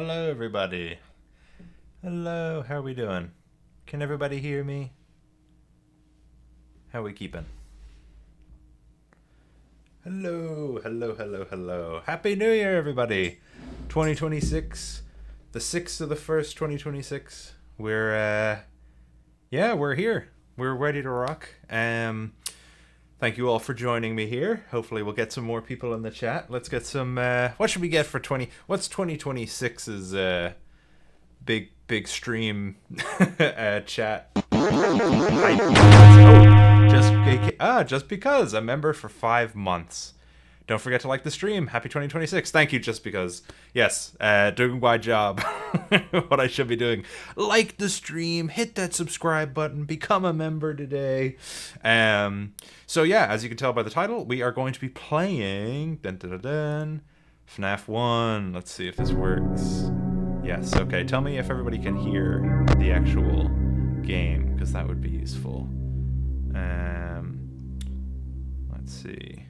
Hello, everybody. Hello, how are we doing? Can everybody hear me? How are we keeping? Hello, hello, hello, hello. Happy New Year, everybody. 2026, the 6th of the 1st, 2026. We're here. We're ready to rock. Thank you all for joining me here. Hopefully we'll get some more people in the chat. Let's get some, what should we get for what's 2026's, big stream, chat? Just because, a member for 5 months. Don't forget to like the stream. Happy 2026. Thank you, just because. Yes, doing my job. What I should be doing. Like the stream, hit that subscribe button, become a member today. So yeah, as you can tell by the title, we are going to be playing FNAF 1. Let's see if this works. Yes, okay. Tell me if everybody can hear the actual game, because that would be useful. Let's see.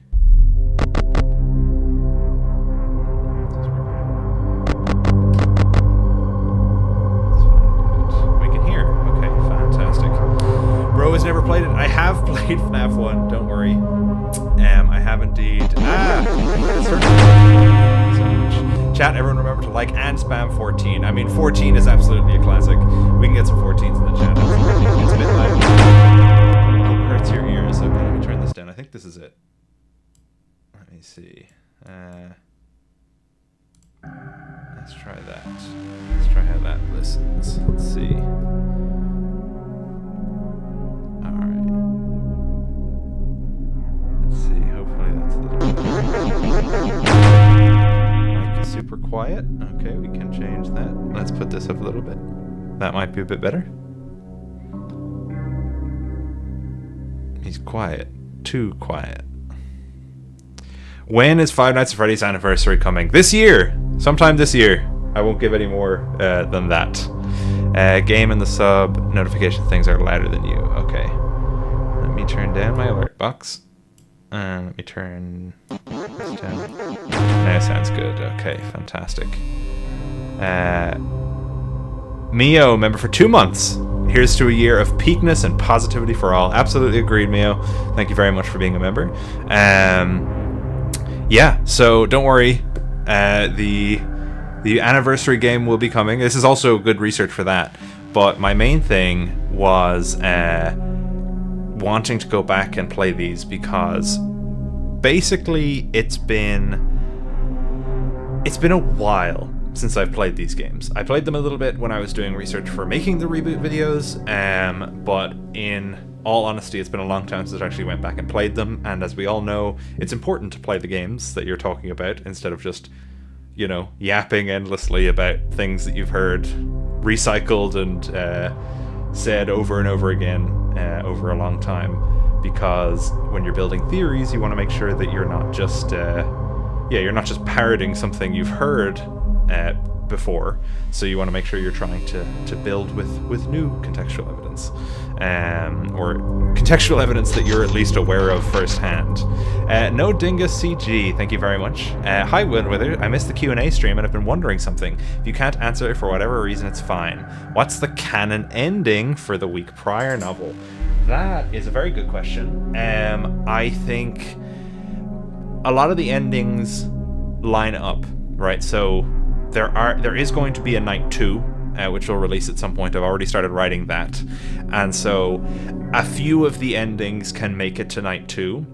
We can hear. Okay, fantastic. Bro has never played it. I have played FNAF 1, don't worry. I have indeed. Chat, everyone remember to like and spam 14. I mean, 14 is absolutely a classic. We can get some 14s in the chat. It's a bit loud. Oh, it hurts your ears. Okay, let me turn this down. I think this is it. Let me see. Let's try that. Let's try how that listens. Let's see. Alright. Let's see. Hopefully that's a little bit. Mic is super quiet. Okay, we can change that. Let's put this up a little bit. That might be a bit better. He's quiet. Too quiet. When is Five Nights at Freddy's anniversary coming? This year! Sometime this year. I won't give any more than that. Game in the sub. Notification things are louder than you. Okay. Let me turn down my alert box. And let me turn this down. Now sounds good. Okay, fantastic. Mio, member for 2 months. Here's to a year of peakness and positivity for all. Absolutely agreed, Mio. Thank you very much for being a member. Yeah, so don't worry. The anniversary game will be coming. This is also good research for that. But my main thing was wanting to go back and play these because basically it's been a while since I've played these games. I played them a little bit when I was doing research for making the reboot videos, but in all honesty, it's been a long time since I actually went back and played them, and as we all know, it's important to play the games that you're talking about instead of just, you know, yapping endlessly about things that you've heard recycled and said over and over again over a long time, because when you're building theories, you want to make sure that you're not just you're not just parroting something you've heard before, so you want to make sure you're trying to build with new contextual evidence, or contextual evidence that you're at least aware of firsthand. No Dingus CG, thank you very much. Hi Woodwither, I missed the Q&A stream and I've been wondering something. If you can't answer it for whatever reason, it's fine. What's the canon ending for the week prior novel? That is a very good question. I think a lot of the endings line up, right? So there is going to be a night 2, which will release at some point. I've already started writing that, and so a few of the endings can make it to night 2.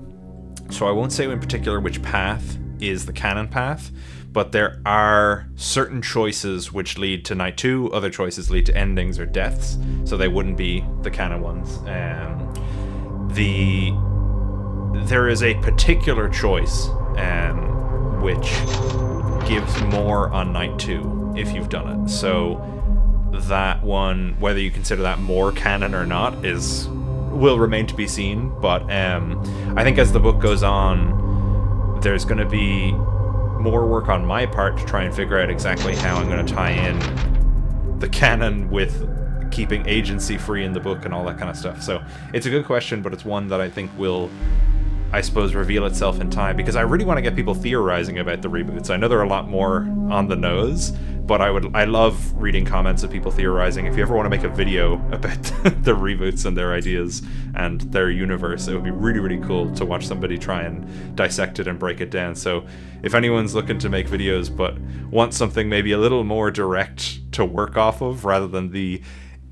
So I won't say in particular which path is the canon path, but there are certain choices which lead to night 2, other choices lead to endings or deaths, so they wouldn't be the canon ones. There is a particular choice which gives more on night 2 if you've done it. So that one, whether you consider that more canon or not, will remain to be seen. But I think as the book goes on, there's going to be more work on my part to try and figure out exactly how I'm going to tie in the canon with keeping agency free in the book and all that kind of stuff. So it's a good question, but it's one that I think will, I suppose, reveal itself in time, because I really want to get people theorizing about the reboots. I know they're a lot more on the nose, but I love reading comments of people theorizing. If you ever want to make a video about the reboots and their ideas and their universe, it would be really, really cool to watch somebody try and dissect it and break it down. So if anyone's looking to make videos but wants something maybe a little more direct to work off of rather than the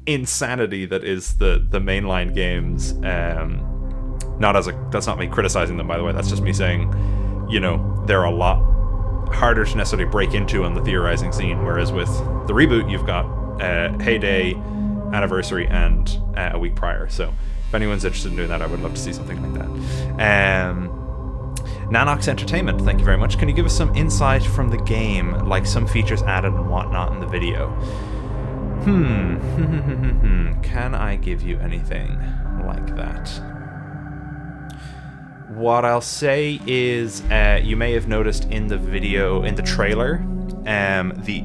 insanity that is the mainline games, that's not me criticizing them, by the way, that's just me saying, you know, they're a lot harder to necessarily break into on the theorizing scene, whereas with the reboot you've got Heyday, Anniversary, and a week prior. So if anyone's interested in doing that, I would love to see something like that. Nanox Entertainment, thank you very much. Can you give us some insight from the game, like some features added and whatnot in the video? Can I give you anything like that? What I'll say is, you may have noticed in the video, in the trailer, the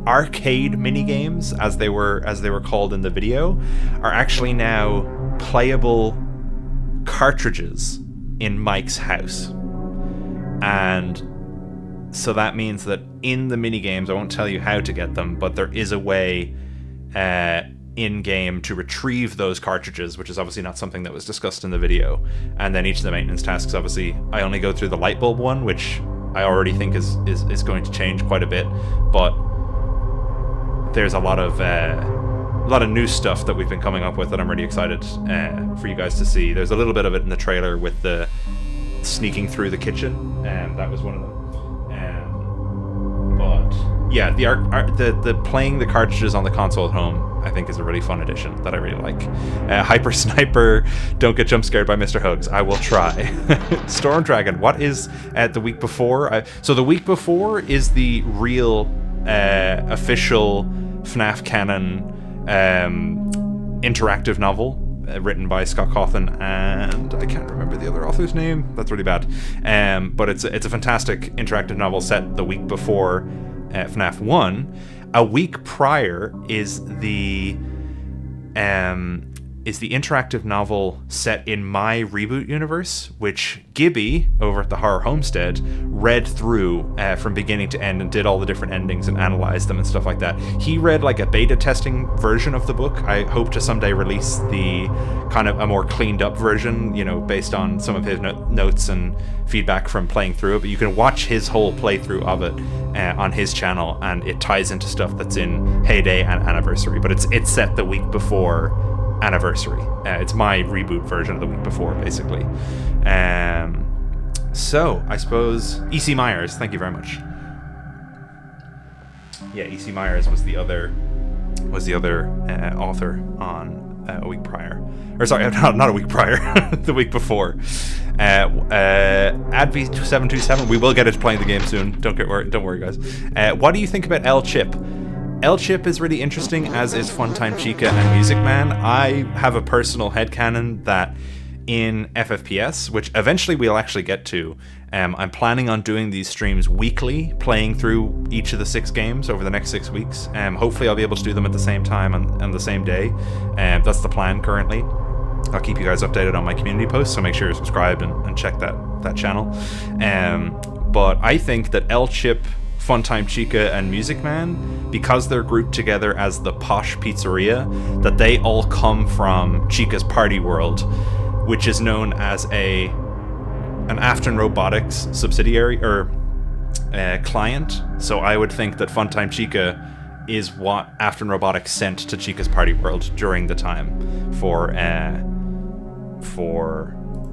arcade minigames, as they were called in the video, are actually now playable cartridges in Mike's house. And so that means that in the minigames, I won't tell you how to get them, but there is a way in-game to retrieve those cartridges, which is obviously not something that was discussed in the video. And then each of the maintenance tasks, obviously, I only go through the light bulb one, which I already think is going to change quite a bit, but there's a lot of new stuff that we've been coming up with that I'm really excited for you guys to see. There's a little bit of it in the trailer with the sneaking through the kitchen, and that was one of them. But yeah, the playing the cartridges on the console at home, I think, is a really fun addition that I really like. Hyper Sniper, don't get jump scared by Mr. Hugs. I will try. Storm Dragon, what is the week before? So the week before is the real official FNAF canon interactive novel written by Scott Cawthon, and I can't remember the other author's name. That's really bad. But it's a fantastic interactive novel set the week before FNAF 1. A week prior is the interactive novel set in my reboot universe, which Gibby over at the Horror Homestead read through from beginning to end and did all the different endings and analyzed them and stuff like that. He read like a beta testing version of the book. I hope to someday release the kind of a more cleaned up version, you know, based on some of his notes and feedback from playing through it. But you can watch his whole playthrough of it on his channel, and it ties into stuff that's in Heyday and Anniversary. But it's set the week before Anniversary. It's my reboot version of the week before, basically. So I suppose E.C. Myers, thank you very much. Yeah, E.C. Myers was the other author on a week prior, or sorry, not a week prior, the week before. Adv727, we will get it to playing the game soon. Don't worry, guys. What do you think about L-Chip? L-Chip is really interesting, as is Funtime Chica and Music Man. I have a personal headcanon that in FFPS, which eventually we'll actually get to, I'm planning on doing these streams weekly, playing through each of the 6 games over the next 6 weeks. Hopefully I'll be able to do them at the same time on the same day. That's the plan currently. I'll keep you guys updated on my community posts, so make sure you're subscribed and check that channel. But I think that L-Chip, Funtime Chica, and Music Man, because they're grouped together as the Posh Pizzeria, that they all come from Chica's Party World, which is known as an Afton Robotics subsidiary or client. So I would think that Funtime Chica is what Afton Robotics sent to Chica's Party World during the time for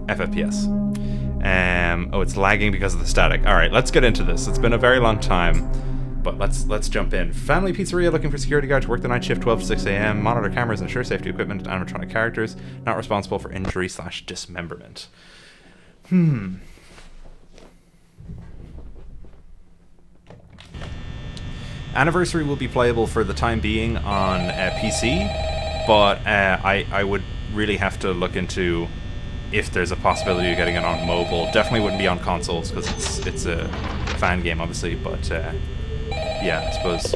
FFPS. Oh, it's lagging because of the static. All right, let's get into this. It's been a very long time, but let's jump in. Family Pizzeria looking for security guard to work the night shift, 12 to 6 a.m. Monitor cameras, ensure safety equipment, animatronic characters. Not responsible for injury/dismemberment. Anniversary will be playable for the time being on PC, but I would really have to look into if there's a possibility of getting it on mobile. Definitely wouldn't be on consoles because it's a fan game, obviously. But yeah, I suppose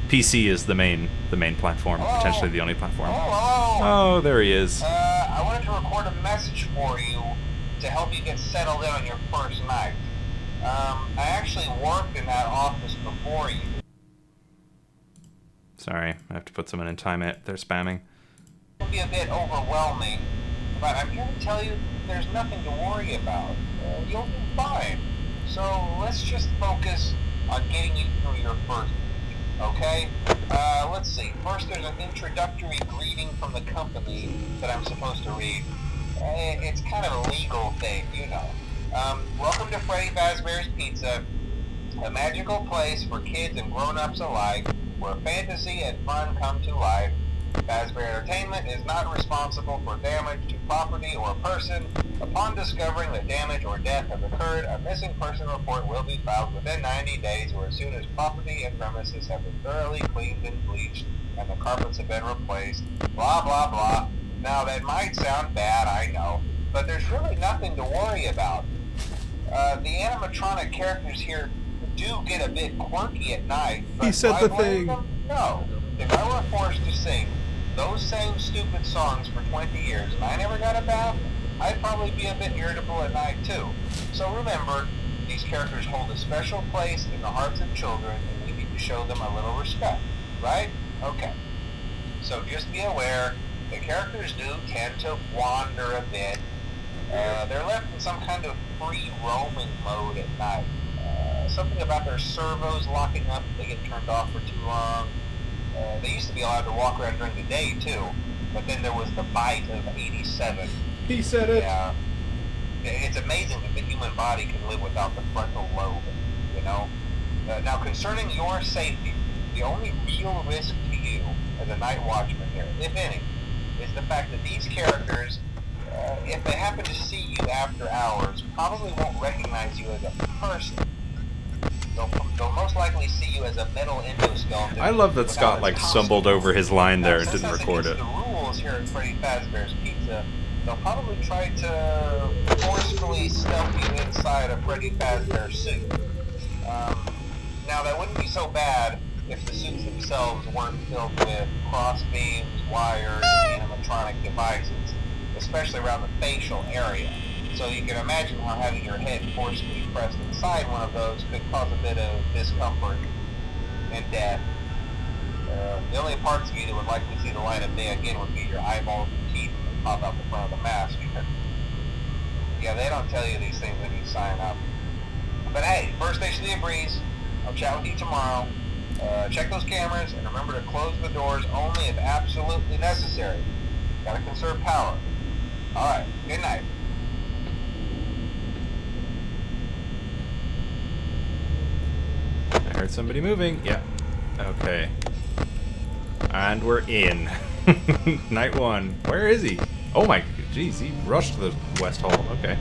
PC is the main platform, potentially the only platform. Oh, there he is. I wanted to record a message for you to help you get settled in on your first night. I actually worked in that office before you. Sorry, I have to put someone in timeout. They're spamming. It'll be a bit overwhelming, but I'm here to tell you there's nothing to worry about. You'll be fine. So let's just focus on getting you through your first week, okay? Let's see. First, there's an introductory greeting from the company that I'm supposed to read. It's kind of a legal thing, you know. Welcome to Freddy Fazbear's Pizza, a magical place for kids and grown-ups alike, where fantasy and fun come to life. Fazbear Entertainment is not responsible for damage to property or person. Upon discovering that damage or death has occurred, a missing person report will be filed within 90 days or as soon as property and premises have been thoroughly cleaned and bleached and the carpets have been replaced. Blah, blah, blah. Now, that might sound bad, I know, but there's really nothing to worry about. The animatronic characters here do get a bit quirky at night. But he said the thing. No. If I were forced to sing those same stupid songs for 20 years and I never got a bath, I'd probably be a bit irritable at night too. So remember, these characters hold a special place in the hearts of children and we need to show them a little respect, right? Okay. So just be aware, the characters do tend to wander a bit. They're left in some kind of free roaming mode at night. Something about their servos locking up if they get turned off for too long. They used to be allowed to walk around during the day too, but then there was the bite of 87. He said it. Yeah. It's amazing that the human body can live without the frontal lobe, you know? Now, concerning your safety, the only real risk to you as a night watchman here, if any, is the fact that these characters, if they happen to see you after hours, probably won't recognize you as a person. They'll most likely see you as a metal endoskeleton. I love that Scott like stumbled over his line there and didn't record it. The rules here at Freddy Fazbear's Pizza, they'll probably try to forcefully stealth you inside a Freddy Fazbear suit. Now that wouldn't be so bad if the suits themselves weren't filled with cross beams, wires, and animatronic devices, especially around the facial area. So you can imagine how having your head forcefully pressed inside one of those could cause a bit of discomfort and death. The only parts of you that would likely see the light of day again would be your eyeballs and teeth that pop out the front of the mask. Yeah, they don't tell you these things when you sign up. But hey, first station of the breeze. I'll chat with you tomorrow. Check those cameras and remember to close the doors only if absolutely necessary. Gotta conserve power. Alright, good night. I heard somebody moving. Yeah. Okay. And we're in. Night one. Where is he? Oh my, jeez, he rushed to the West Hall. Okay.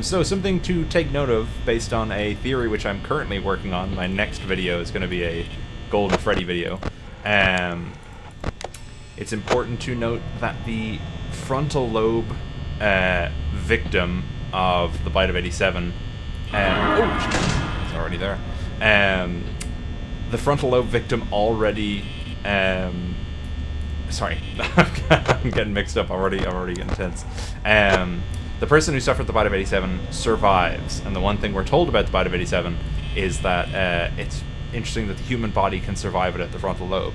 So something to take note of based on a theory which I'm currently working on. My next video is going to be a Golden Freddy video. It's important to note that the frontal lobe victim of the Bite of 87. Oh, jeez, it's already there. The frontal lobe victim already. Sorry, I'm getting mixed up. Already getting tense. The person who suffered the Bite of 87 survives, and the one thing we're told about the Bite of 87 is that it's interesting that the human body can survive it at the frontal lobe.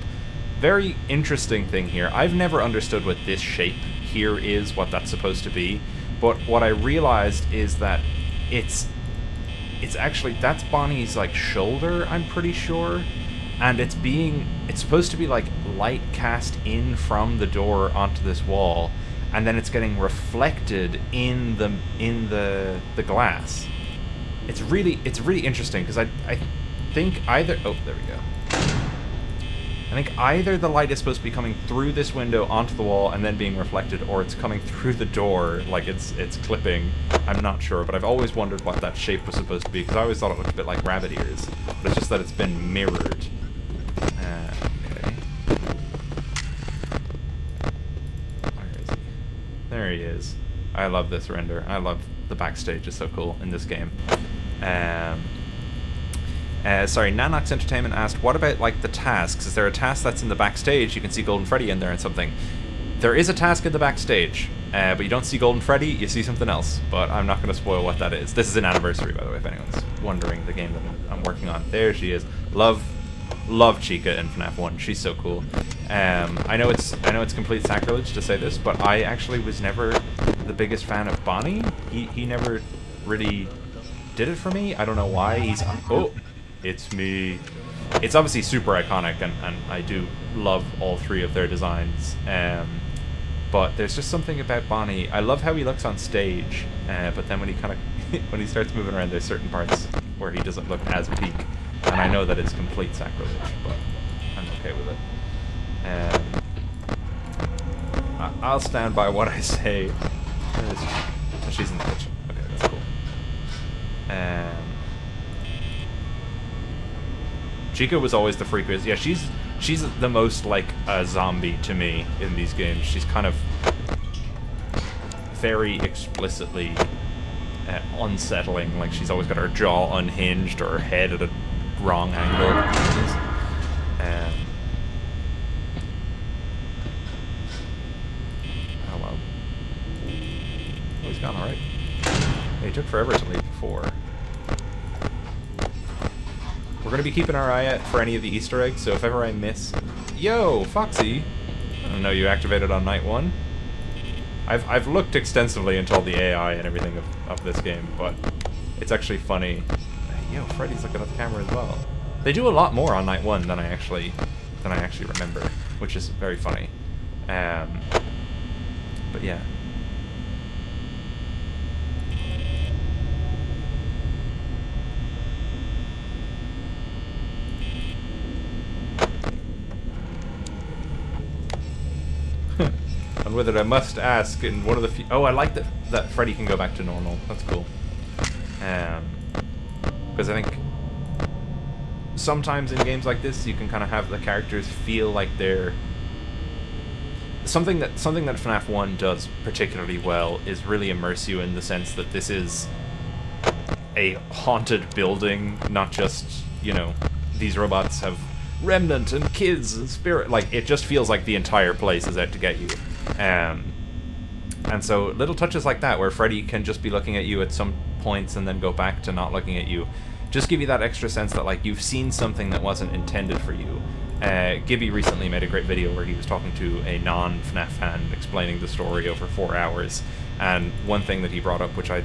Very interesting thing here. I've never understood what this shape here is, what that's supposed to be, but what I realized is that it's actually, that's Bonnie's like shoulder, I'm pretty sure, and it's supposed to be like light cast in from the door onto this wall, and then it's getting reflected in the glass. It's really interesting because I think either, oh, there we go. I think either the light is supposed to be coming through this window onto the wall and then being reflected, or it's coming through the door, like it's clipping. I'm not sure, but I've always wondered what that shape was supposed to be, because I always thought it looked a bit like rabbit ears. But it's just that it's been mirrored. Okay. Where is he? There he is. I love this render. I love the backstage. It's so cool in this game. Sorry, Nanox Entertainment asked, what about, like, the tasks? Is there a task that's in the backstage? You can see Golden Freddy in there and something. There is a task in the backstage, but you don't see Golden Freddy, you see something else. But I'm not going to spoil what that is. This is an anniversary, by the way, if anyone's wondering, the game that I'm working on. There she is. Love love Chica in FNAF 1. She's so cool. I know it's complete sacrilege to say this, but I actually was never the biggest fan of Bonnie. He never really did it for me. I don't know why. Oh, it's me. It's obviously super iconic, and I do love all three of their designs. But there's just something about Bonnie. I love how he looks on stage, but then when he kind of when he starts moving around, there's certain parts where he doesn't look as peak. And I know that it's complete sacrilege, but I'm okay with it. I'll stand by what I say. She's in the kitchen. Okay, that's cool. Chica was always the freakiest. Yeah, she's the most like a zombie to me in these games. She's kind of very explicitly unsettling. Like, she's always got her jaw unhinged or her head at a wrong angle. Oh well. Oh, he's gone alright. He took forever to leave before. We're gonna be keeping our eye out for any of the Easter eggs, so if ever I miss... Yo, Foxy! I don't know you activated on night 1. I've looked extensively into all the AI and everything of this game, but it's actually funny. Yo, Freddy's looking at the camera as well. They do a lot more on night 1 than I actually remember, which is very funny. But yeah. And with it, I must ask, in one of the few... Oh, I like that Freddy can go back to normal. That's cool. Because I think sometimes in games like this, you can kind of have the characters feel like they're... Something that FNAF 1 does particularly well is really immerse you in the sense that this is a haunted building, not just, you know, these robots have remnant and kids and spirit. Like, it just feels like the entire place is out to get you. And so little touches like that, where Freddy can just be looking at you at some points and then go back to not looking at you, just give you that extra sense that, like, you've seen something that wasn't intended for you. Gibby recently made a great video where he was talking to a non-FNAF fan explaining the story over 4 hours, and one thing that he brought up, which I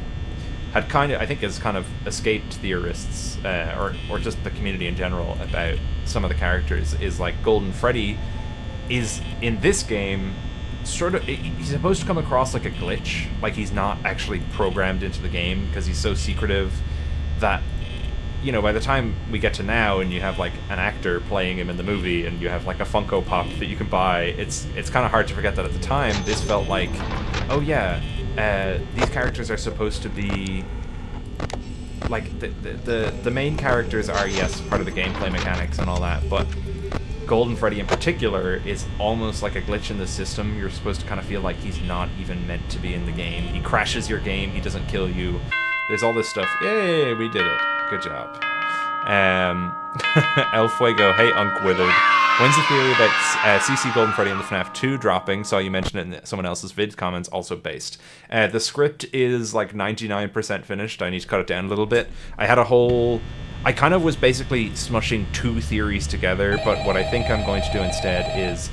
had I think has kind of escaped theorists, or just the community in general, about some of the characters, is like Golden Freddy is, in this game, sort of, he's supposed to come across like a glitch, like he's not actually programmed into the game, because he's so secretive that, you know, by the time we get to now and you have like an actor playing him in the movie and you have like a Funko Pop that you can buy, it's kind of hard to forget that at the time this felt like, oh yeah, these characters are supposed to be like the main characters are, yes, part of the gameplay mechanics and all that, but Golden Freddy in particular is almost like a glitch in the system. You're supposed to kind of feel like he's not even meant to be in the game. He crashes your game, he doesn't kill you. There's all this stuff. Yay, we did it. Good job. El Fuego, hey Unk Withered. When's the theory about CC Golden Freddy and the FNAF 2 dropping? Saw you mention it in someone else's vid comments, also based. The script is like 99% finished. I need to cut it down a little bit. I kind of was basically smushing 2 theories together, but what I think I'm going to do instead is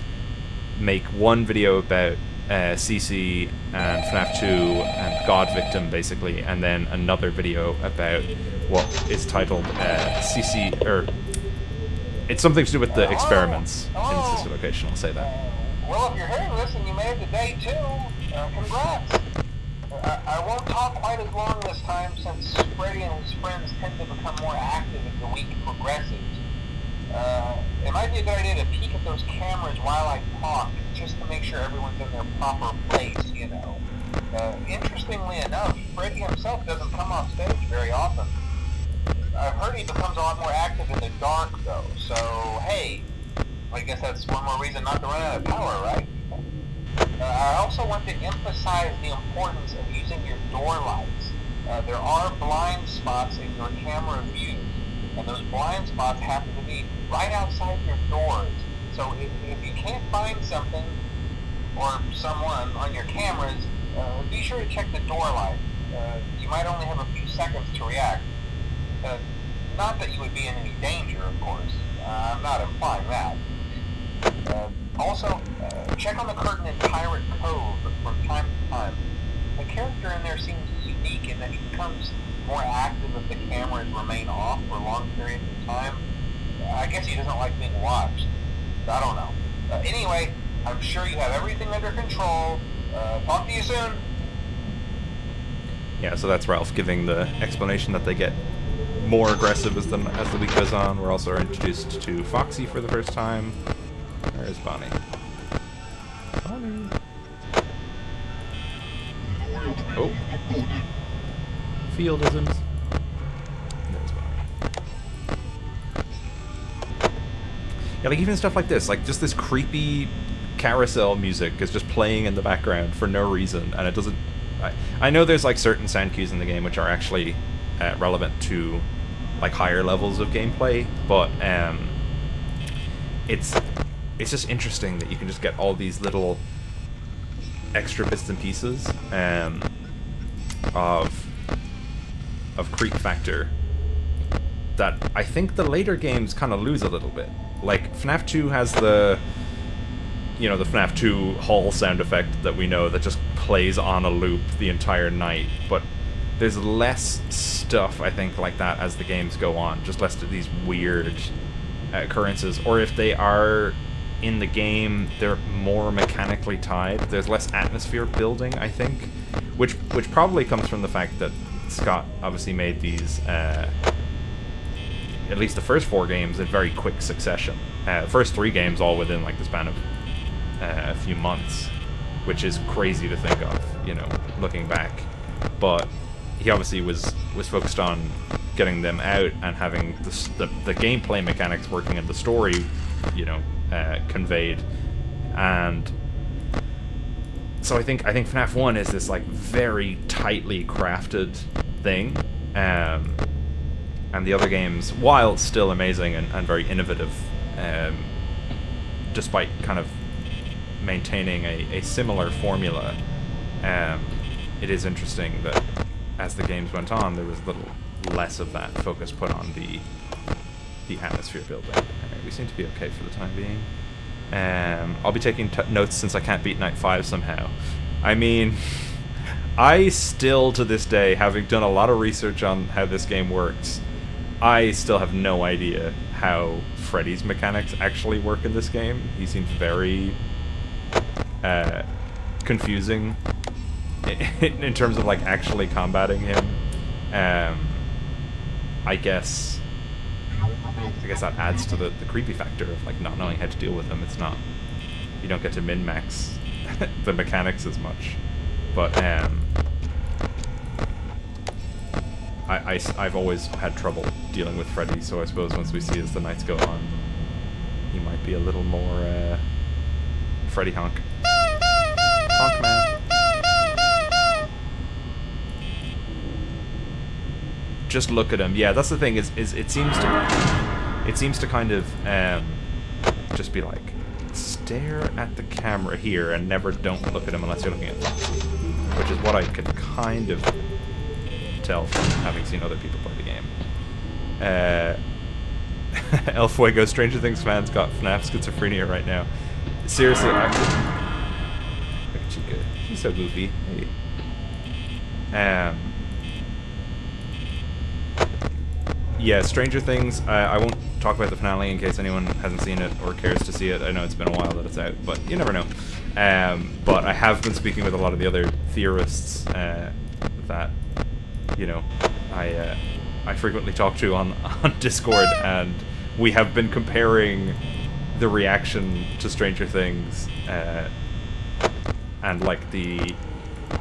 make one video about CC and FNAF 2 and God Victim, basically, and then another video about what is titled CC, or it's something to do with the experiments in the sister location, I'll say that. Well, if you're hearing this and you made it to day 2, congrats. I won't talk quite as long this time, since Freddy and his friends tend to become more active as the week progresses. It might be a good idea to peek at those cameras while I talk, just to make sure everyone's in their proper place, you know. Interestingly enough, Freddy himself doesn't come off stage very often. I've heard he becomes a lot more active in the dark, though, so hey, I guess that's one more reason not to run out of power, right? I also want to emphasize the importance of using your door lights. There are blind spots in your camera views, and those blind spots happen to be right outside your doors. So if you can't find something or someone on your cameras, be sure to check the door light. You might only have a few seconds to react. Not that you would be in any danger, of course. I'm not implying that. Also, check on the curtain in Pirate Cove from time to time. The character in there seems unique in that he becomes more active if the cameras remain off for long periods of time. I guess he doesn't like being watched. I don't know. Anyway, I'm sure you have everything under control. Talk to you soon. Yeah, so that's Ralph giving the explanation that they get more aggressive as the week goes on. We're also introduced to Foxy for the first time. Where's Bonnie? Bonnie. Oh. Fieldisms. There's Bonnie. Yeah, like even stuff like this, like just this creepy carousel music is just playing in the background for no reason, and it doesn't. I know there's like certain sound cues in the game which are actually relevant to like higher levels of gameplay, but it's just interesting that you can just get all these little extra bits and pieces of creep factor that I think the later games kind of lose a little bit. Like FNAF 2 has the FNAF 2 hall sound effect that we know that just plays on a loop the entire night, but there's less stuff, I think, like that as the games go on, just less of these weird occurrences, or if they are in the game, they're more mechanically tied. There's less atmosphere building, I think, which probably comes from the fact that Scott obviously made these, at least the first 4 games, in very quick succession. First 3 games all within like the span of a few months, which is crazy to think of, looking back. But he obviously was focused on getting them out and having the gameplay mechanics working and the story, conveyed. And so I think FNAF 1 is this like very tightly crafted thing, and the other games, while still amazing and very innovative, despite kind of maintaining a similar formula, it is interesting that as the games went on, there was a little less of that focus put on the atmosphere building. Alright, we seem to be okay for the time being. I'll be taking notes since I can't beat Night 5 somehow. I mean, I still, to this day, having done a lot of research on how this game works, I still have no idea how Freddy's mechanics actually work in this game. He seems very confusing in terms of like actually combating him. I guess that adds to the creepy factor of like not knowing how to deal with him. It's not, you don't get to min-max the mechanics as much, but I've always had trouble dealing with Freddy, so I suppose once we see as the nights go on, he might be a little more Freddy honk. Honk man. Just look at him. Yeah, that's the thing. Is it seems to kind of just be like, stare at the camera here and don't look at him unless you're looking at Foxy, which is what I can kind of tell from having seen other people play the game. El Fuego, Stranger Things fans got FNAF schizophrenia right now. Seriously, look at Chica. She's so goofy. Hey. Yeah, Stranger Things, I won't talk about the finale in case anyone hasn't seen it or cares to see it. I know it's been a while that it's out, but you never know. But I have been speaking with a lot of the other theorists that, I frequently talk to on Discord, and we have been comparing the reaction to Stranger Things and like the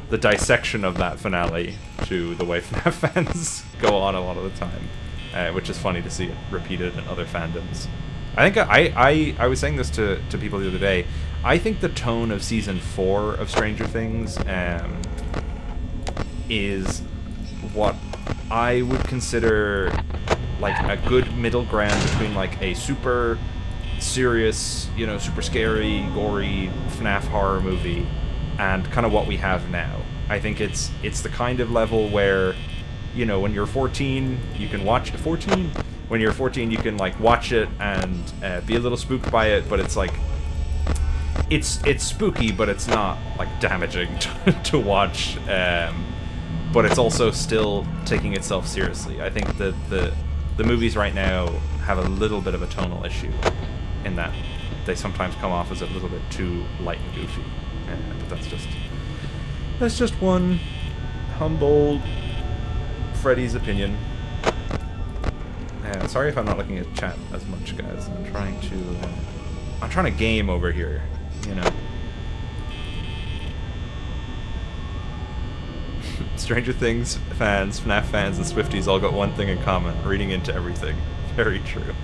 dissection of that finale to the way FNAF fans go on a lot of the time. Which is funny to see it repeated in other fandoms. I think I was saying this to people the other day. I think the tone of season 4 of Stranger Things is what I would consider like a good middle ground between like a super serious, super scary, gory FNAF horror movie and kind of what we have now. I think it's the kind of level where, when you're 14, you can watch 14. when you're 14, you can like watch it and be a little spooked by it, but it's like it's spooky, but it's not like damaging to watch. But it's also still taking itself seriously. I think that the movies right now have a little bit of a tonal issue in that they sometimes come off as a little bit too light and goofy. But that's just one humble Freddy's opinion. Sorry if I'm not looking at chat as much, guys. I'm trying to game over here, you know. Stranger Things fans, FNAF fans, and Swifties all got one thing in common: reading into everything. Very true.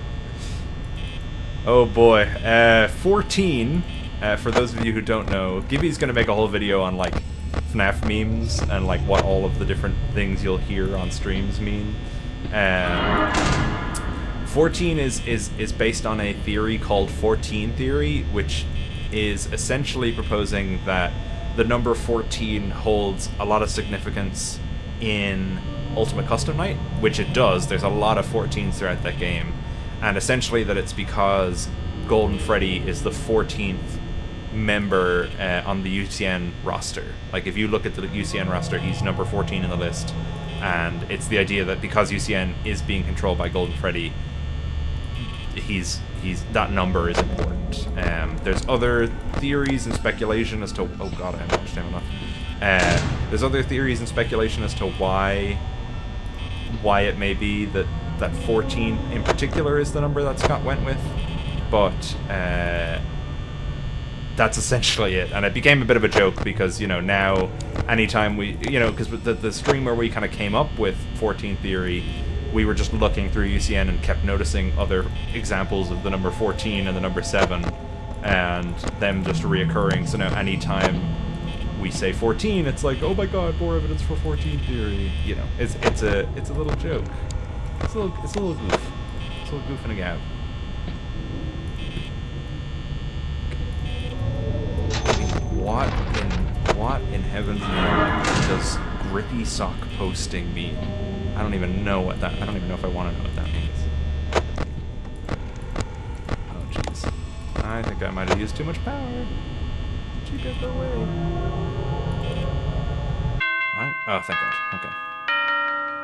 Oh boy, 14. For those of you who don't know, Gibby's gonna make a whole video on like FNAF memes and like what all of the different things you'll hear on streams mean. 14 is based on a theory called 14 theory, which is essentially proposing that the number 14 holds a lot of significance in Ultimate Custom Night, which it does. There's a lot of 14s throughout that game, and essentially that it's because Golden Freddy is the 14th member on the UCN roster. Like, if you look at the UCN roster, he's number 14 in the list, and it's the idea that because UCN is being controlled by Golden Freddy, that number is important. There's other theories and speculation as to... Oh god, I haven't watched him enough. There's other theories and speculation as to why it may be that 14 in particular is the number that Scott went with, but that's essentially it. And it became a bit of a joke because, you know, now anytime we, you know, because the stream where we kind of came up with 14 theory, we were just looking through UCN and kept noticing other examples of the number 14 and the number 7, and them just reoccurring. So now anytime we say 14, it's like, oh my god, more evidence for 14 theory. You know, it's a little joke. It's a little goof. It's a little goof and a gab. What in heaven's name does grippy sock posting mean? I don't even know what that... I don't even know if I want to know what that means. Oh, jeez. I think I might have used too much power. Chica, go away. Alright. Oh, thank God. Okay.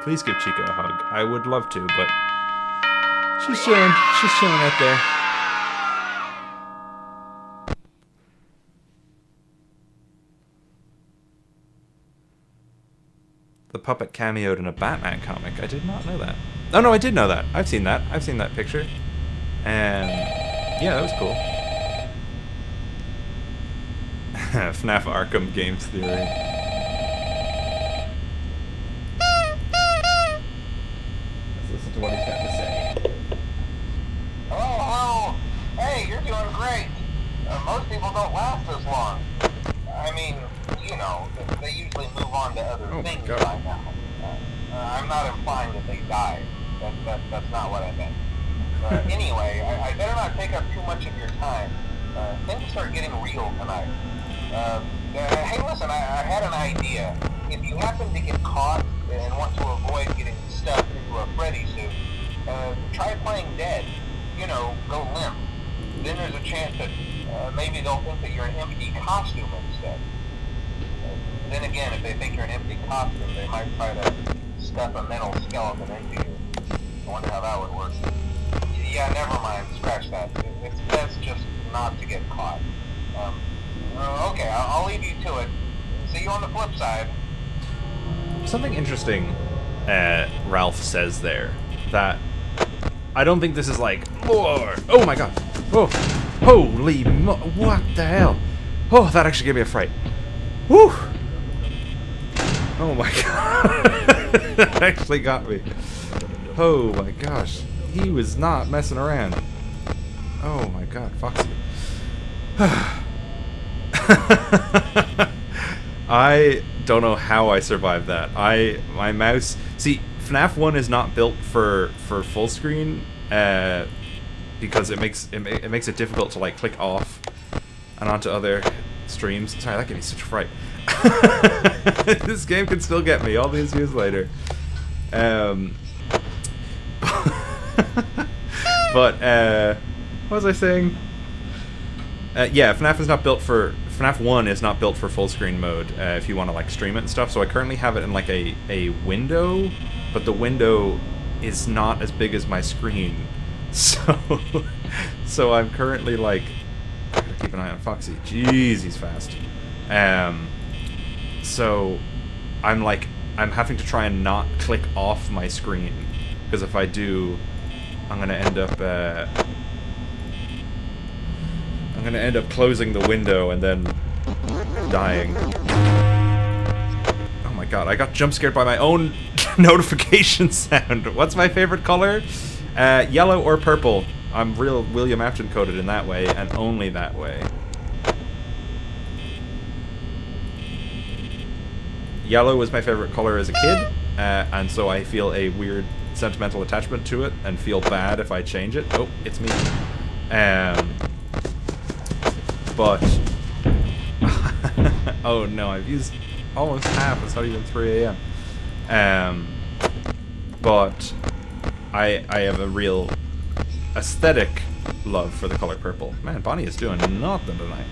Please give Chica a hug. I would love to, but... She's chilling. She's chilling out there. The puppet cameoed in a Batman comic. I did not know that. Oh no, I did know that. I've seen that. I've seen that picture. And yeah, that was cool. FNAF Arkham Games Theory. Let's listen to what he's got to say. Hello. Hey, you're doing great. Most people don't last this long. I mean, you know, they usually move on to other things by now. I'm not implying that they died. That's not what I meant. Anyway, I better not take up too much of your time. Things start getting real tonight. Hey, listen, I had an idea. If you happen to get caught and want to avoid getting stuffed into a Freddy suit, try playing dead. You know, go limp. Then there's a chance that maybe they'll think that you're an empty costume instead. Then again, if they think you're an empty costume, they might try to stuff a mental skeleton into you. I wonder how that would work. Yeah, never mind. Scratch that. It's best just not to get caught. Okay, I'll leave you to it. See you on the flip side. Something interesting Ralph says there, that I don't think this is like, Lord, oh my god, oh, holy what the hell? Oh, that actually gave me a fright. Woo! Oh my god. That actually got me. Oh my gosh. He was not messing around. Oh my god, Foxy. I don't know how I survived that. My mouse... See, FNAF 1 is not built for full screen, because it makes it difficult to like click off and onto other streams. Sorry, that gave me such a fright. This game can still get me all these years later. But what was I saying? Yeah, FNAF is not built for FNAF 1 is not built for full screen mode if you want to like stream it and stuff. So I currently have it in like a window, but the window is not as big as my screen. So I'm currently like, I gotta keep an eye on Foxy. Jeez, he's fast. So I'm having to try and not click off my screen, because if I do, I'm gonna end up closing the window and then dying. Oh my god, I got jump scared by my own notification sound. What's my favorite color? Yellow or purple. I'm real William Afton coded in that way, and only that way. Yellow was my favorite color as a kid, and so I feel a weird sentimental attachment to it and feel bad if I change it. Oh, it's me. But oh no, I've used almost half. It's not even 3 a.m. But I have a real aesthetic love for the color purple. Man, Bonnie is doing nothing tonight.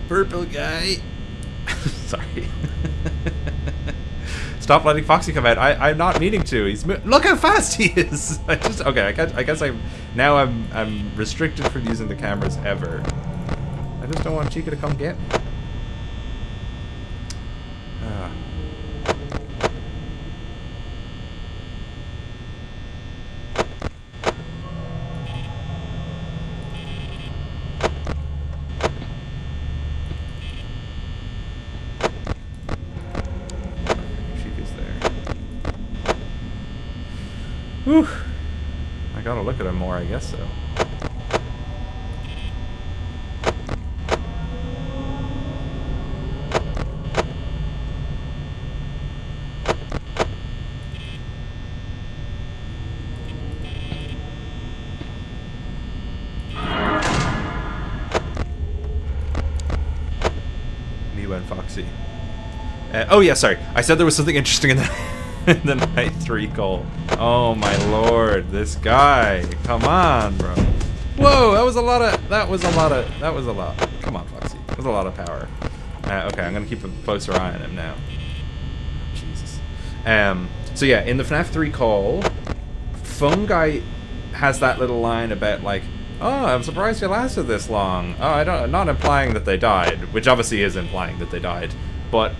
Purple guy. Sorry. Stop letting Foxy come out. I'm not meaning to. Look how fast he is. I guess I'm restricted from using the cameras ever. I just don't want Chica to come get me. Whew. I gotta look at him more, I guess so. Miwa and Foxy. Oh yeah, sorry. I said there was something interesting in the in the night 3 call. Oh my lord, this guy. Come on, bro. Whoa, that was a lot. Come on, Foxy. That was a lot of power. Okay, I'm gonna keep a closer eye on him now. Jesus. So yeah, in the FNAF 3 call, Phone Guy has that little line about like, oh, I'm surprised you lasted this long. Oh, I'm not implying that they died, which obviously is implying that they died, but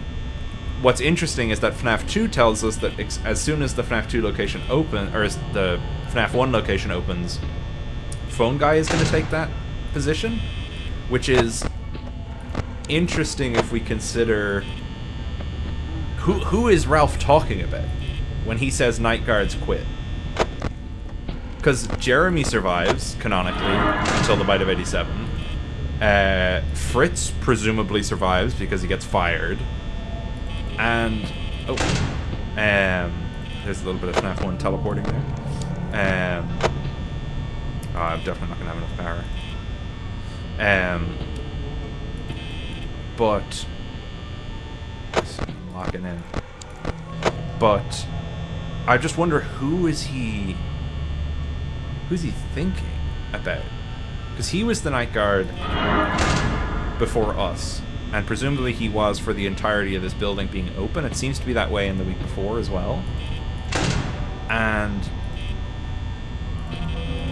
what's interesting is that FNAF 2 tells us that as soon as the FNAF 2 location or as the FNAF 1 location opens, Phone Guy is going to take that position, which is interesting if we consider who is Ralph talking about when he says night guards quit. Because Jeremy survives, canonically, until the bite of 87. Fritz presumably survives because he gets fired. And there's a little bit of FNAF 1 teleporting there. Oh, I'm definitely not gonna have enough power. But I'm locking in. But I just wonder who's he thinking about? Because he was the night guard before us. And presumably he was for the entirety of this building being open. It seems to be that way in the week before as well. And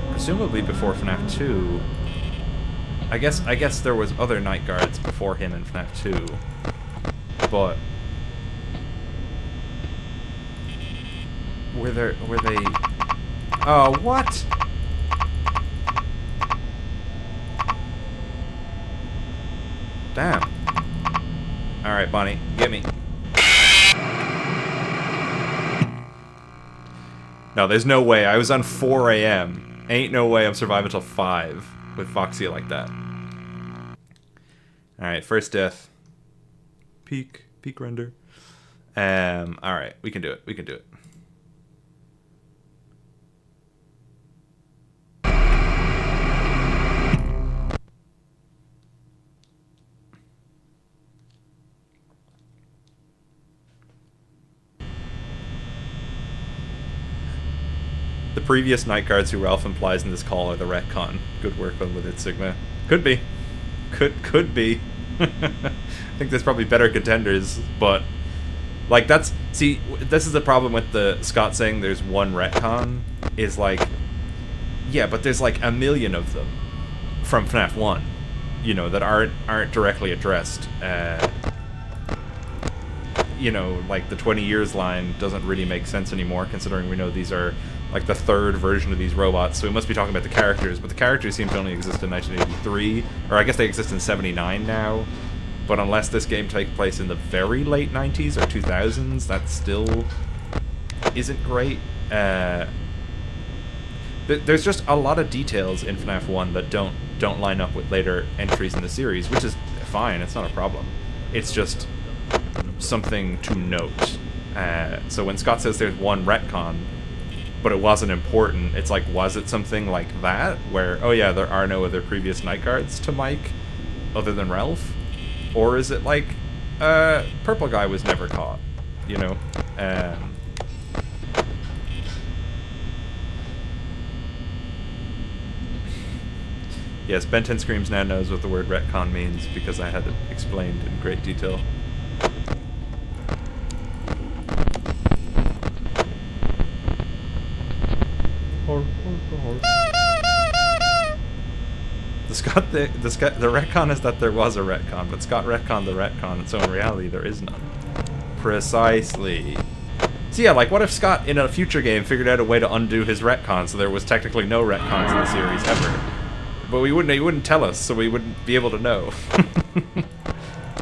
presumably before FNAF 2. I guess there was other night guards before him in FNAF 2. But were they oh, what? Damn. Alright, Bonnie, get me. No, there's no way. I was on 4 a.m. Ain't no way I'm surviving until 5 with Foxy like that. Alright, first death. Peak render. Alright, we can do it. We can do it. The previous night guards who Ralph implies in this call are the retcon. Good work with it, Sigma. Could be. Could be. I think there's probably better contenders, but like that's this is the problem with the Scott saying there's one retcon is like, yeah, but there's like a million of them from FNAF 1, you know, that aren't directly addressed. You know, like the 20 years line doesn't really make sense anymore, considering we know these are like the third version of these robots, so we must be talking about the characters, but the characters seem to only exist in 1983, or I guess they exist in 79 now, but unless this game takes place in the very late 90s or 2000s, that still isn't great. There's just a lot of details in FNAF 1 that don't line up with later entries in the series, which is fine, it's not a problem. It's just something to note. So when Scott says there's one retcon, but it wasn't important, it's like, was it something like that? Where, oh yeah, there are no other previous night guards to Mike other than Ralph? Or is it like, Purple Guy was never caught, you know? Yes, Ben 10 Screams now knows what the word retcon means because I had it explained in great detail. The retcon is that there was a retcon, but Scott retconned the retcon, so in reality there is none. Precisely. So yeah, like what if Scott in a future game figured out a way to undo his retcon so there was technically no retcons in the series ever? But he wouldn't tell us, so we wouldn't be able to know.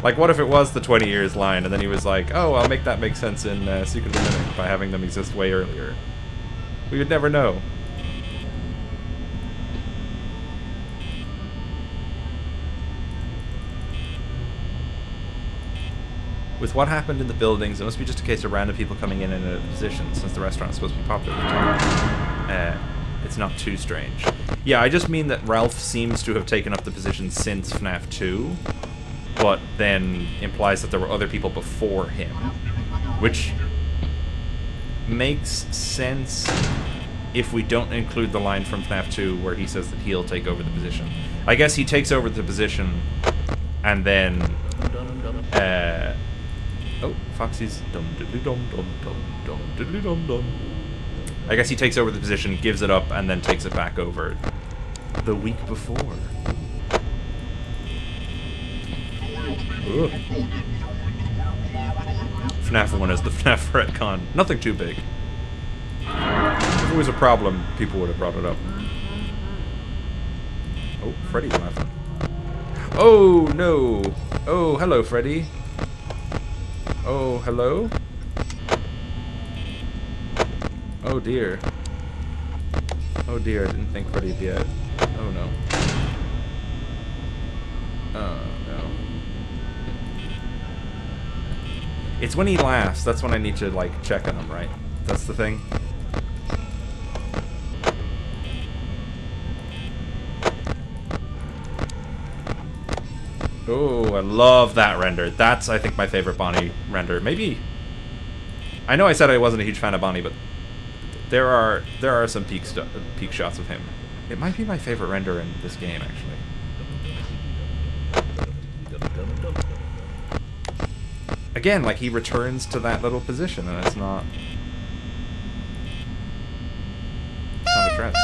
Like what if it was the 20 years line and then he was like, oh, I'll make that make sense in Secret of the Mimic by having them exist way earlier. We would never know. With what happened in the buildings, it must be just a case of random people coming in a position, since the restaurant is supposed to be popular at the time. It's not too strange. Yeah, I just mean that Ralph seems to have taken up the position since FNAF 2, but then implies that there were other people before him, which makes sense if we don't include the line from FNAF 2 where he says that he'll take over the position. I guess he takes over the position, and then... oh, Foxy's dum diddly dum dum dum dum diddly dum dum. I guess he takes over the position, gives it up, and then takes it back over the week before. Ugh. FNAF 1 is the FNAF retcon. Nothing too big. If it was a problem, people would have brought it up. Oh, Freddy's laughing. Oh, no. Oh, hello, Freddy. Oh, hello? Oh, dear. Oh, dear, I didn't think Freddy'd be out. Oh, no. Oh, no. It's when he laughs, that's when I need to, like, check on him, right? That's the thing? Oh, I love that render. That's, I think, my favorite Bonnie render. Maybe... I know I said I wasn't a huge fan of Bonnie, but there are some peak shots of him. It might be my favorite render in this game, actually. Again, like, he returns to that little position, and it's not addressed.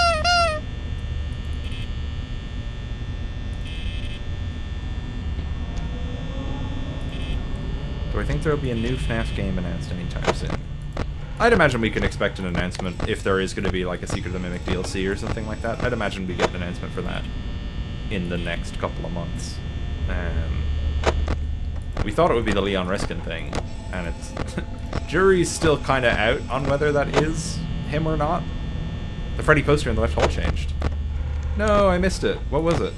Do I think there will be a new FNAF game announced anytime soon? I'd imagine we can expect an announcement if there is going to be like a Secret of the Mimic DLC or something like that. I'd imagine we get an announcement for that in the next couple of months. We thought it would be the Leon Riskin thing, and it's... jury's still kind of out on whether that is him or not. The Freddy poster in the left hall changed. No, I missed it. What was it?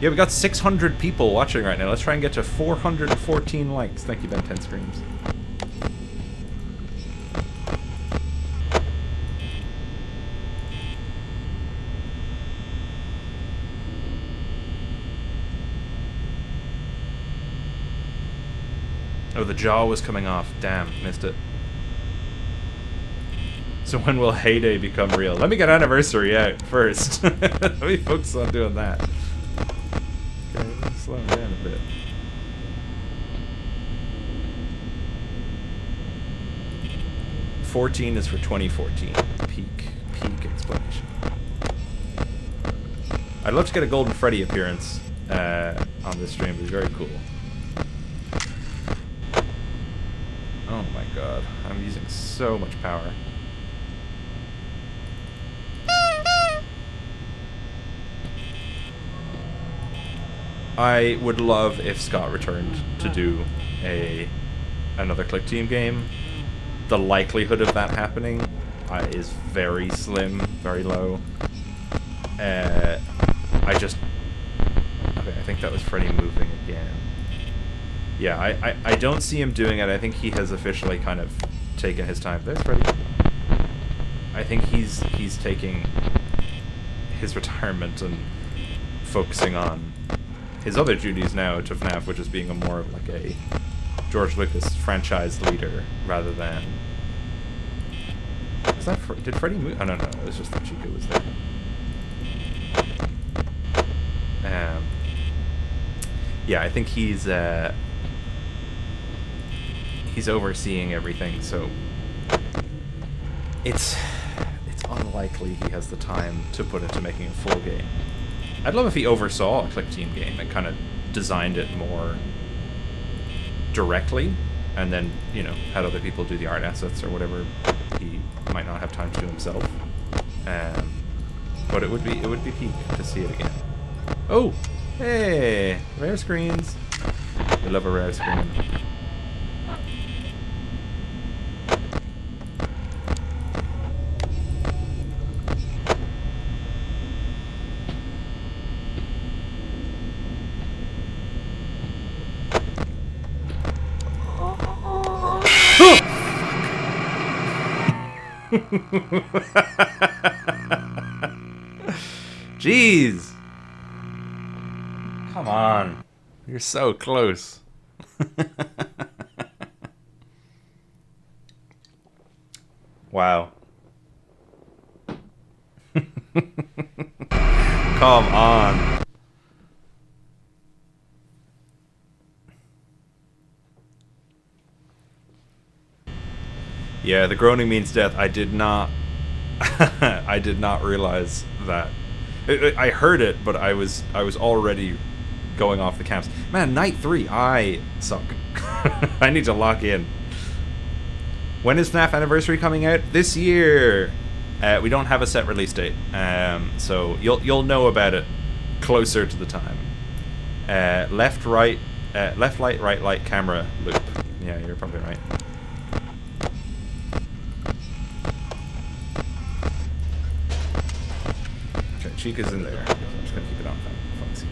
Yeah, we got 600 people watching right now. Let's try and get to 414 likes. Thank you, Ben 10 Screams. Oh, the jaw was coming off. Damn, missed it. So when will Heyday become real? Let me get Anniversary out first. Let me focus on doing that. Okay, let's slow down a bit. $14 is for 2014. Peak explanation. I'd love to get a Golden Freddy appearance on this stream. It'd be very cool. Oh my god, I'm using so much power. I would love if Scott returned to do another Click Team game. The likelihood of that happening is very slim, very low. Okay, I think that was Freddy moving again. Yeah, I don't see him doing it. I think he has officially kind of taken his time. There's Freddy. I think he's taking his retirement and focusing on his other duties now to FNAF, which is being a more of like a George Lucas franchise leader rather than. Was that did Freddy move? Oh no, it was just that Chica was there. Yeah, I think he's overseeing everything, so it's unlikely he has the time to put into making a full game. I'd love if he oversaw a Click Team game and kind of designed it more directly, and then, you know, had other people do the art assets or whatever he might not have time to do himself. But it would be peak to see it again. Oh, hey, rare screens. We love a rare screen. Jeez. Come on. You're so close. Wow. Come on. Yeah, the groaning means death. I did not I did not realize that. I heard it, but I was already going off the camps. Man, night 3, I suck. I need to lock in. When is FNAF Anniversary coming out? This year. We don't have a set release date, so you'll know about it closer to the time. Left, light, right, light, camera, loop. Yeah, you're probably right. Okay, Chica's in there. I'm just gonna keep it on Foxy.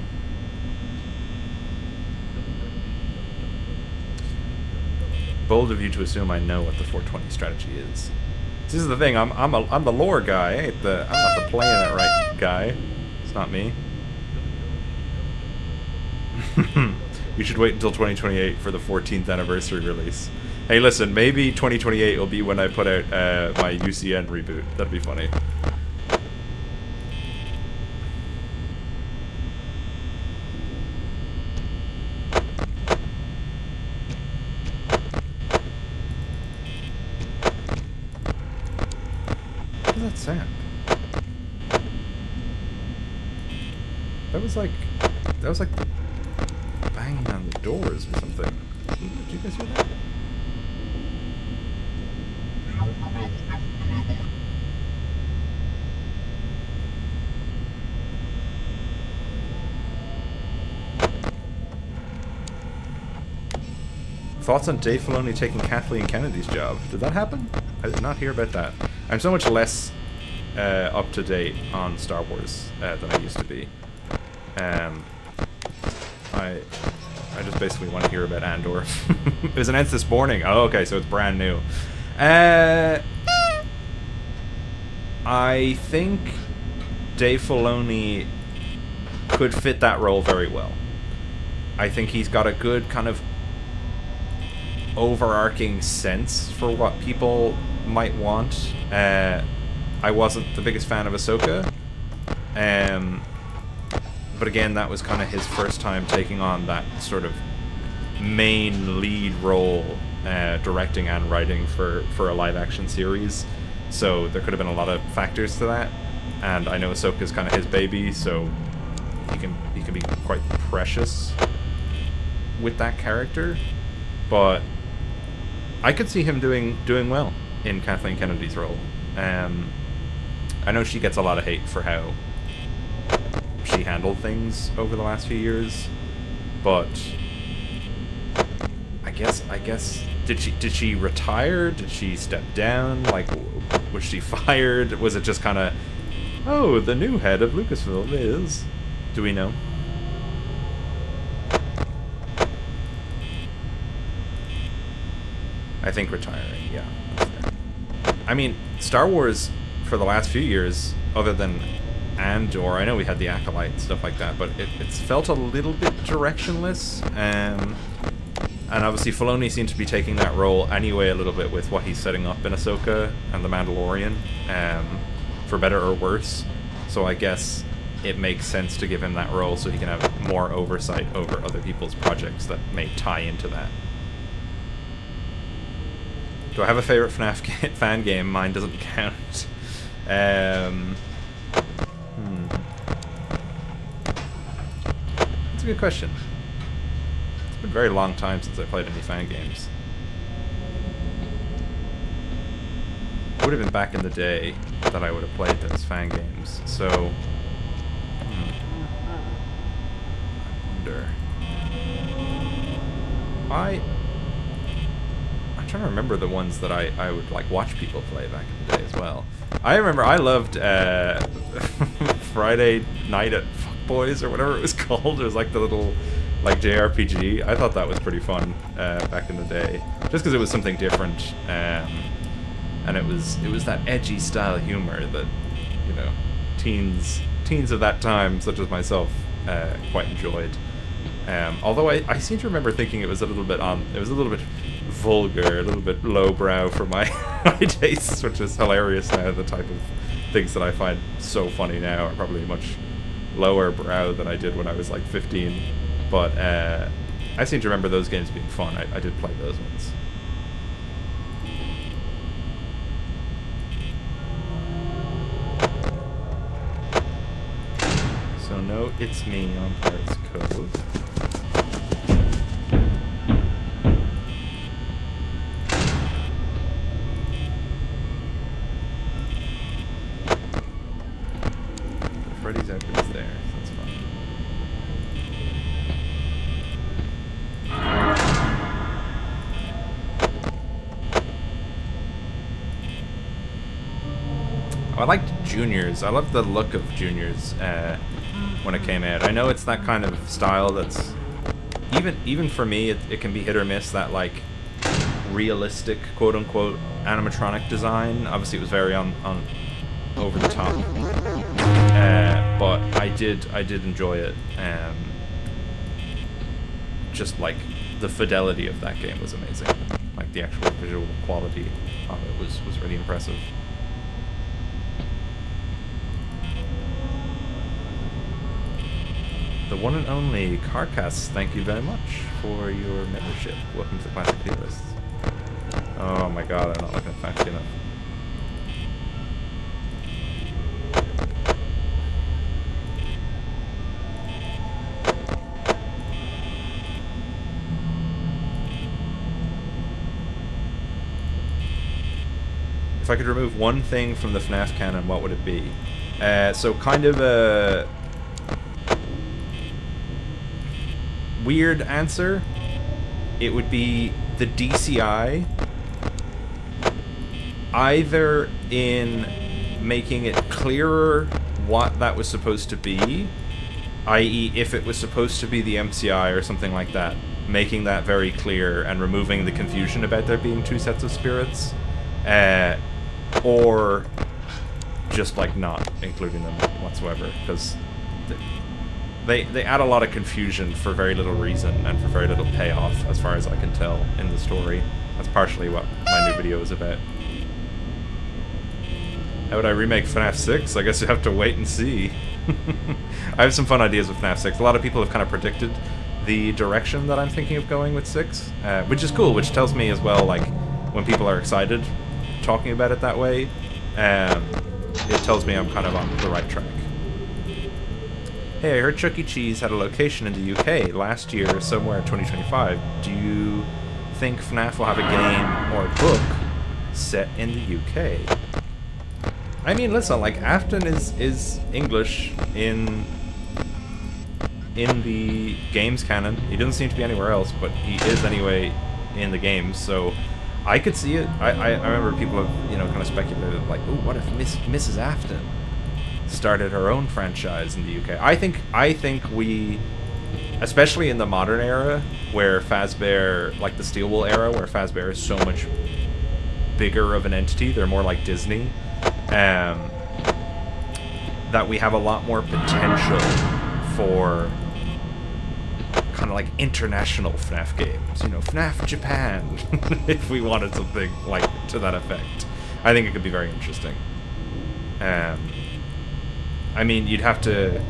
Bold of you to assume I know what the 420 strategy is. This is the thing. I'm the lore guy. I'm not the playing it right guy. It's not me. You should wait until 2028 for the 14th anniversary release. Hey, listen. Maybe 2028 will be when I put out my UCN reboot. That'd be funny. Sound. That was like banging on the doors or something. Did you guys hear that? Thoughts on Dave Filoni taking Kathleen Kennedy's job? Did that happen? I did not hear about that. I'm so much less up to date on Star Wars than I used to be. I just basically want to hear about Andor. It was announced this morning. Oh, okay, so it's brand new. I think Dave Filoni could fit that role very well. I think he's got a good kind of overarching sense for what people might want. I wasn't the biggest fan of Ahsoka. But again, that was kind of his first time taking on that sort of main lead role, directing and writing for a live-action series. So there could have been a lot of factors to that. And I know Ahsoka's kind of his baby, so he can be quite precious with that character. But I could see him doing well in Kathleen Kennedy's role. I know she gets a lot of hate for how she handled things over the last few years, but I guess did she retire? Did she step down? Like, was she fired? Was it just kind of, oh, the new head of Lucasfilm is? Do we know? I think retiring, yeah. I mean, Star Wars for the last few years, other than Andor, I know we had the Acolyte and stuff like that, but it's felt a little bit directionless. And obviously Filoni seems to be taking that role anyway a little bit with what he's setting up in Ahsoka and The Mandalorian, for better or worse. So I guess it makes sense to give him that role so he can have more oversight over other people's projects that may tie into that. Do I have a favorite FNAF fan game? Mine doesn't count. That's a good question. It's been a very long time since I played any fan games. It would have been back in the day that I would have played those fan games. So, I wonder. I'm trying to remember the ones that I would like watch people play back in the day as well. I remember I loved Friday Night at Fuckboys or whatever it was called. It was like the little like JRPG. I thought that was pretty fun back in the day, just because it was something different, and it was that edgy style humor that, you know, teens of that time, such as myself, quite enjoyed. Although I seem to remember thinking it was a little bit vulgar, a little bit lowbrow for my tastes, which is hilarious now. The type of things that I find so funny now are probably much lower brow than I did when I was like 15. But I seem to remember those games being fun. I did play those ones. So no, it's me on Pirates Cove. Freddy's outfit's there, so that's fun. Oh, I liked Juniors. I love the look of Juniors when it came out. I know it's that kind of style that's even for me it can be hit or miss, that like realistic quote unquote animatronic design. Obviously it was very on over the top. But I did enjoy it. Just like the fidelity of that game was amazing. Like the actual visual quality of it was really impressive. The one and only Carcass, thank you very much for your membership. Welcome to the Classic Theorists. Oh my god, I'm not looking fast enough. If I could remove one thing from the FNAF canon, what would it be? So kind of a weird answer. It would be the DCI, either in making it clearer what that was supposed to be, i.e. if it was supposed to be the MCI or something like that, making that very clear and removing the confusion about there being two sets of spirits, or just like not including them whatsoever, because they add a lot of confusion for very little reason and for very little payoff, as far as I can tell in the story. That's partially what my new video is about. How would I remake FNAF 6? I guess you have to wait and see. I have some fun ideas with FNAF 6. A lot of people have kind of predicted the direction that I'm thinking of going with 6, which is cool, which tells me as well, like, when people are excited talking about it that way, it tells me I'm kind of on the right track. Hey, I heard Chuck E. Cheese had a location in the UK last year, somewhere in 2025. Do you think FNAF will have a game or a book set in the UK? I mean, listen, like, Afton is English in the games canon. He doesn't seem to be anywhere else, but he is anyway in the games, so I could see it. I remember people have, you know, kind of speculated, like, oh, what if Mrs. Afton started her own franchise in the UK? I think we, especially in the modern era, where Fazbear, like the Steel Wool era, where Fazbear is so much bigger of an entity, they're more like Disney, that we have a lot more potential for kind of like international FNAF games, you know, FNAF Japan, if we wanted something like to that effect. I think it could be very interesting. I mean, you'd have to...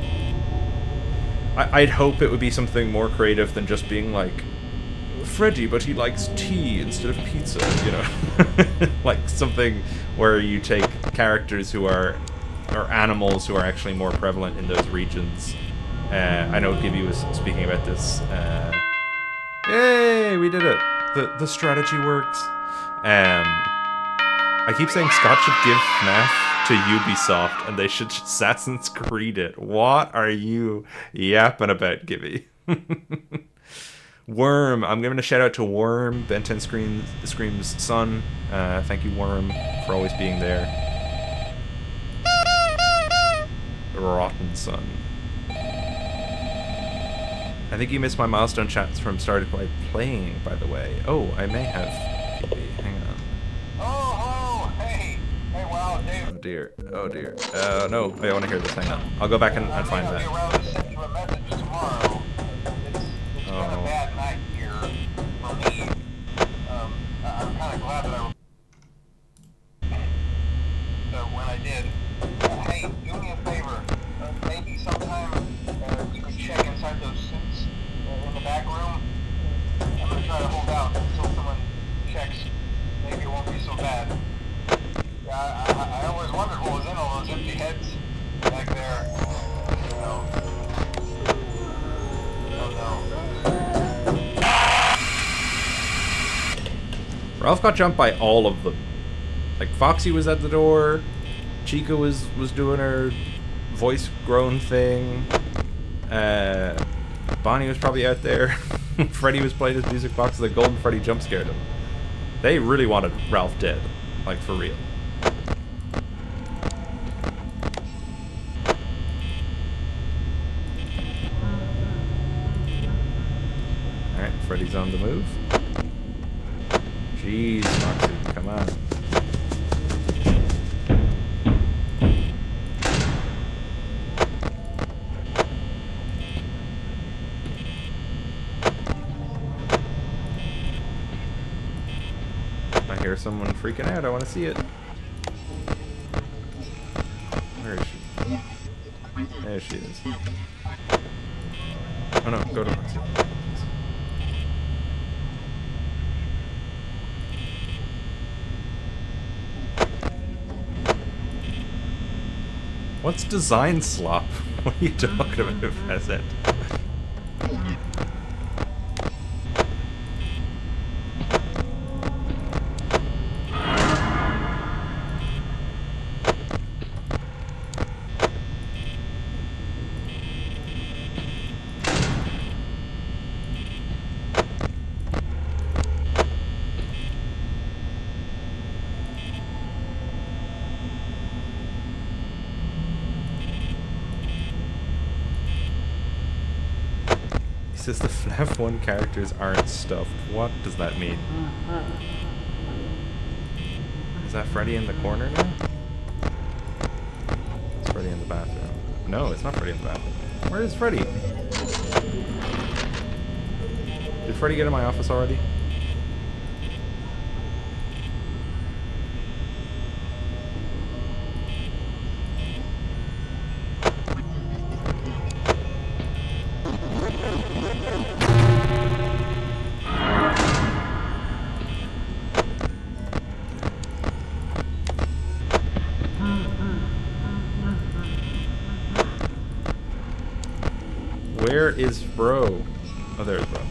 I'd hope it would be something more creative than just being like, Freddy, but he likes tea instead of pizza, you know? Like something where you take characters who are, or animals who are actually more prevalent in those regions. I know Gibby was speaking about this. Yay, we did it! The strategy works. I keep saying Scott should give FNAF to Ubisoft, and they should just Assassin's Creed it. What are you yapping about, Gibby? Worm, I'm giving a shout out to Worm, Ben 10 Scream's son. Thank you, Worm, for always being there. Rotten son. I think you missed my milestone chats from started by playing, by the way. Oh, I may have. Hang on. Oh, hey, wow, Dave. Oh dear. Oh dear. No. Wait, I want to hear this. Hang on. I'll go back and find that. I'll be around to send you a message tomorrow. It's been a bad night here for me. I'm kind of glad that when I did. Hey, do me a favor. Maybe sometime you could check inside those suits in the back room. I'm gonna try to hold out until someone checks. Maybe it won't be so bad. I always wondered what was in all those empty heads back there. You know. Oh no. Ralph got jumped by all of them. Like, Foxy was at the door, Chica was doing her voice groan thing, Bonnie was probably out there, Freddy was playing his music box, the Golden Freddy jump scared him. They really wanted Ralph dead, like, for real. Alright, Freddy's on the move. Jeez, Foxy, come on. I hear someone freaking out. I want to see it. Where is she? There she is. Oh no, go to Foxy. What's design slop? What are you talking about, Pheasant? Says the FNAF 1 characters aren't stuffed. What does that mean? Is that Freddy in the corner now? It's Freddy in the bathroom. No, it's not Freddy in the bathroom. Where is Freddy? Did Freddy get in my office already? Where is Bro? Oh, there's Bro.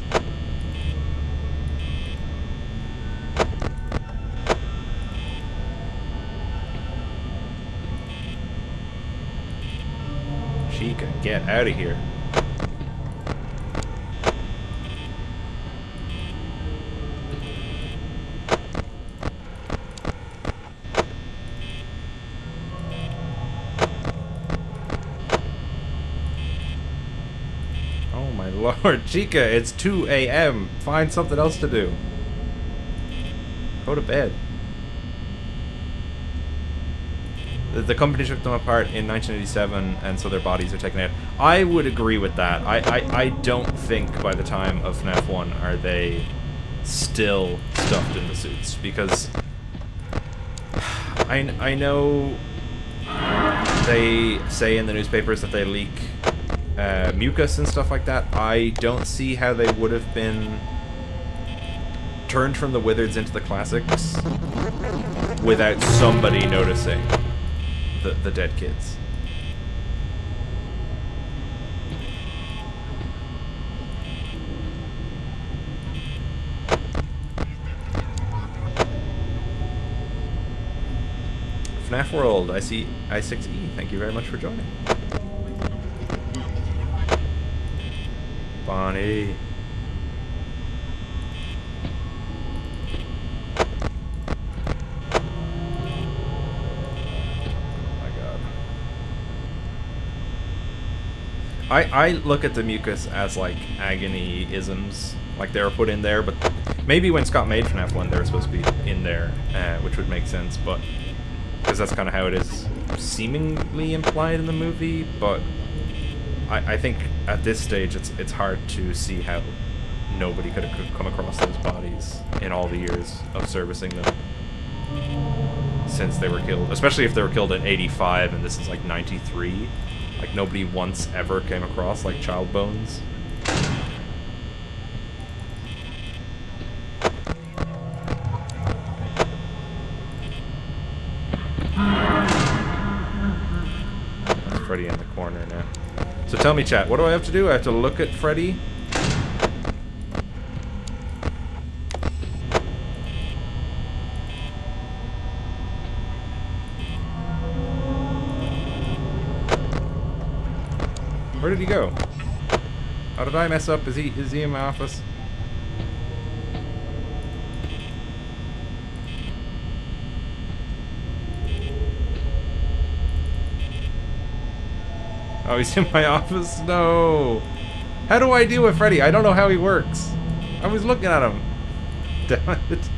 Chica, get out of here. Oh my lord, Chica, it's 2 a.m. Find something else to do. Go to bed. The company took them apart in 1987, and so their bodies are taken out. I would agree with that. I don't think by the time of FNAF 1 are they still stuffed in the suits, because I know they say in the newspapers that they leak mucus and stuff like that. I don't see how they would have been turned from the Wizards into the classics without somebody noticing the dead kids. FNAF World, I see I6E. Thank you very much for joining. Bonnie. I look at the mucus as like agony-isms, like they were put in there, but maybe when Scott made FNAF 1 they were supposed to be in there, which would make sense, but because that's kind of how it is seemingly implied in the movie, but I think at this stage it's hard to see how nobody could have come across those bodies in all the years of servicing them since they were killed, especially if they were killed in 85 and this is like 93. Like, nobody once ever came across, like, child bones. There's Freddy in the corner now. So tell me, chat, what do I have to do? I have to look at Freddy? Where did he go? How did I mess up? Is he in my office? Oh, he's in my office? No! How do I deal with Freddy? I don't know how he works. I was looking at him. Damn it.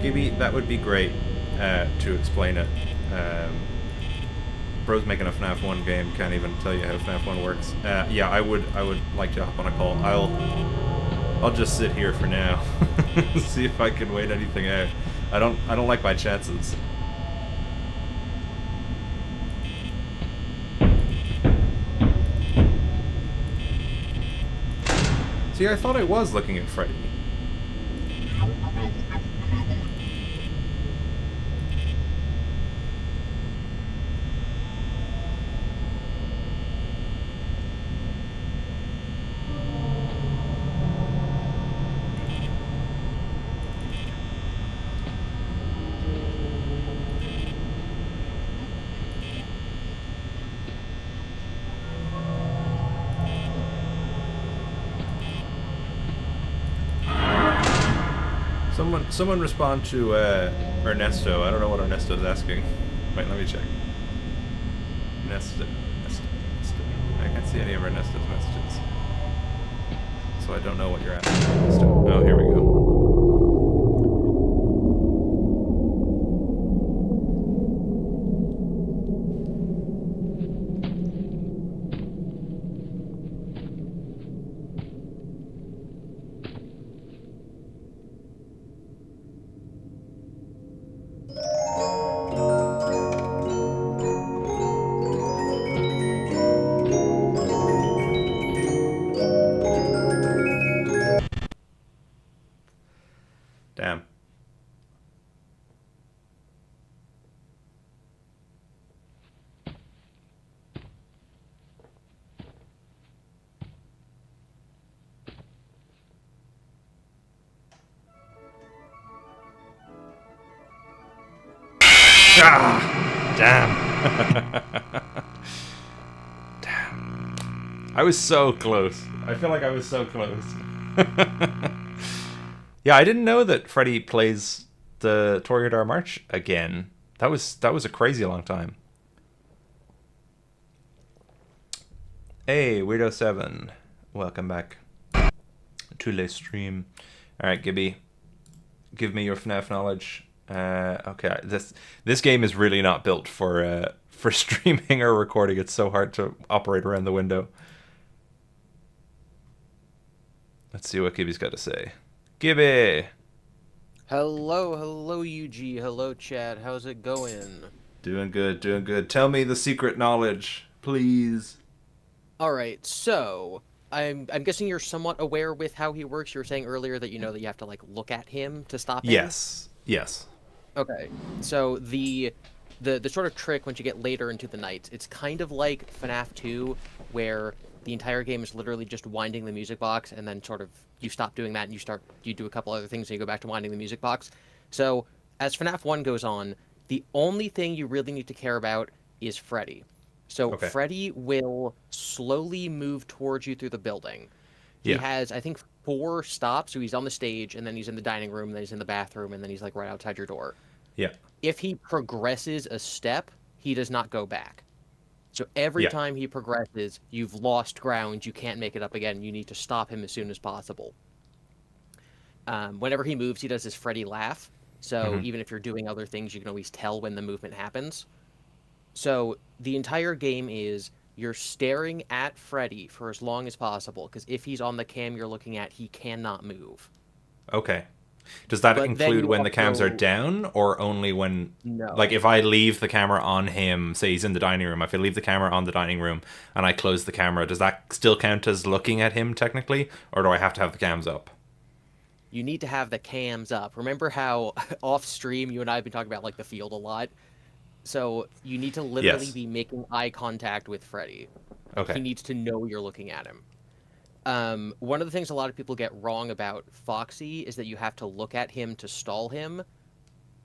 Gibby, that would be great to explain it. Bro's making a FNAF 1 game, can't even tell you how FNAF 1 works. Yeah, I would like to hop on a call. I'll just sit here for now. See if I can wait anything out. I don't like my chances. See, I thought I was looking at Freddy. Someone respond to Ernesto. I don't know what Ernesto's asking. Wait, let me check. Ernesto. I can't see any of Ernesto's messages. so I don't know what you're asking me this time. Oh, here we go. Damn. Ah! Damn. Damn. I was so close. I feel like I was so close. Yeah, I didn't know that Freddy plays the Toreador March again. That was a crazy long time. Hey, Weirdo7. Welcome back to the stream. Alright, Gibby. Give me your FNAF knowledge. Okay, this game is really not built for streaming or recording. It's so hard to operate around the window. Let's see what Gibby's got to say. Gibby! Hello, UG. Hello, Chad. How's it going? Doing good, doing good. Tell me the secret knowledge, please. All right, so I'm guessing you're somewhat aware with how he works. You were saying earlier that you know that you have to like look at him to stop him. Yes. Yes. Okay. So the sort of trick once you get later into the night, it's kind of like FNAF 2, where the entire game is literally just winding the music box, and then sort of you stop doing that and you do a couple other things and you go back to winding the music box. So as FNAF 1 goes on, the only thing you really need to care about is Freddy. So Okay. Freddy will slowly move towards you through the building. He has, I think, 4 stops. So he's on the stage, and then he's in the dining room, and then he's in the bathroom, and then he's like right outside your door. Yeah. If he progresses a step, he does not go back. So every time he progresses, you've lost ground. You can't make it up again. You need to stop him as soon as possible. Whenever he moves, he does his Freddy laugh. So even if you're doing other things, you can always tell when the movement happens. So the entire game is you're staring at Freddy for as long as possible, because if he's on the cam you're looking at, he cannot move. Okay. Does that But then include you when the cams are also- down, or only when... No. Like, if I leave the camera on him, say he's in the dining room, if I leave the camera on the dining room and I close the camera, does that still count as looking at him, technically? Or do I have to have the cams up? You need to have the cams up. Remember how off stream you and I have been talking about like the field a lot? So you need to literally be making eye contact with Freddy. Okay. He needs to know you're looking at him. One of the things a lot of people get wrong about Foxy is that you have to look at him to stall him.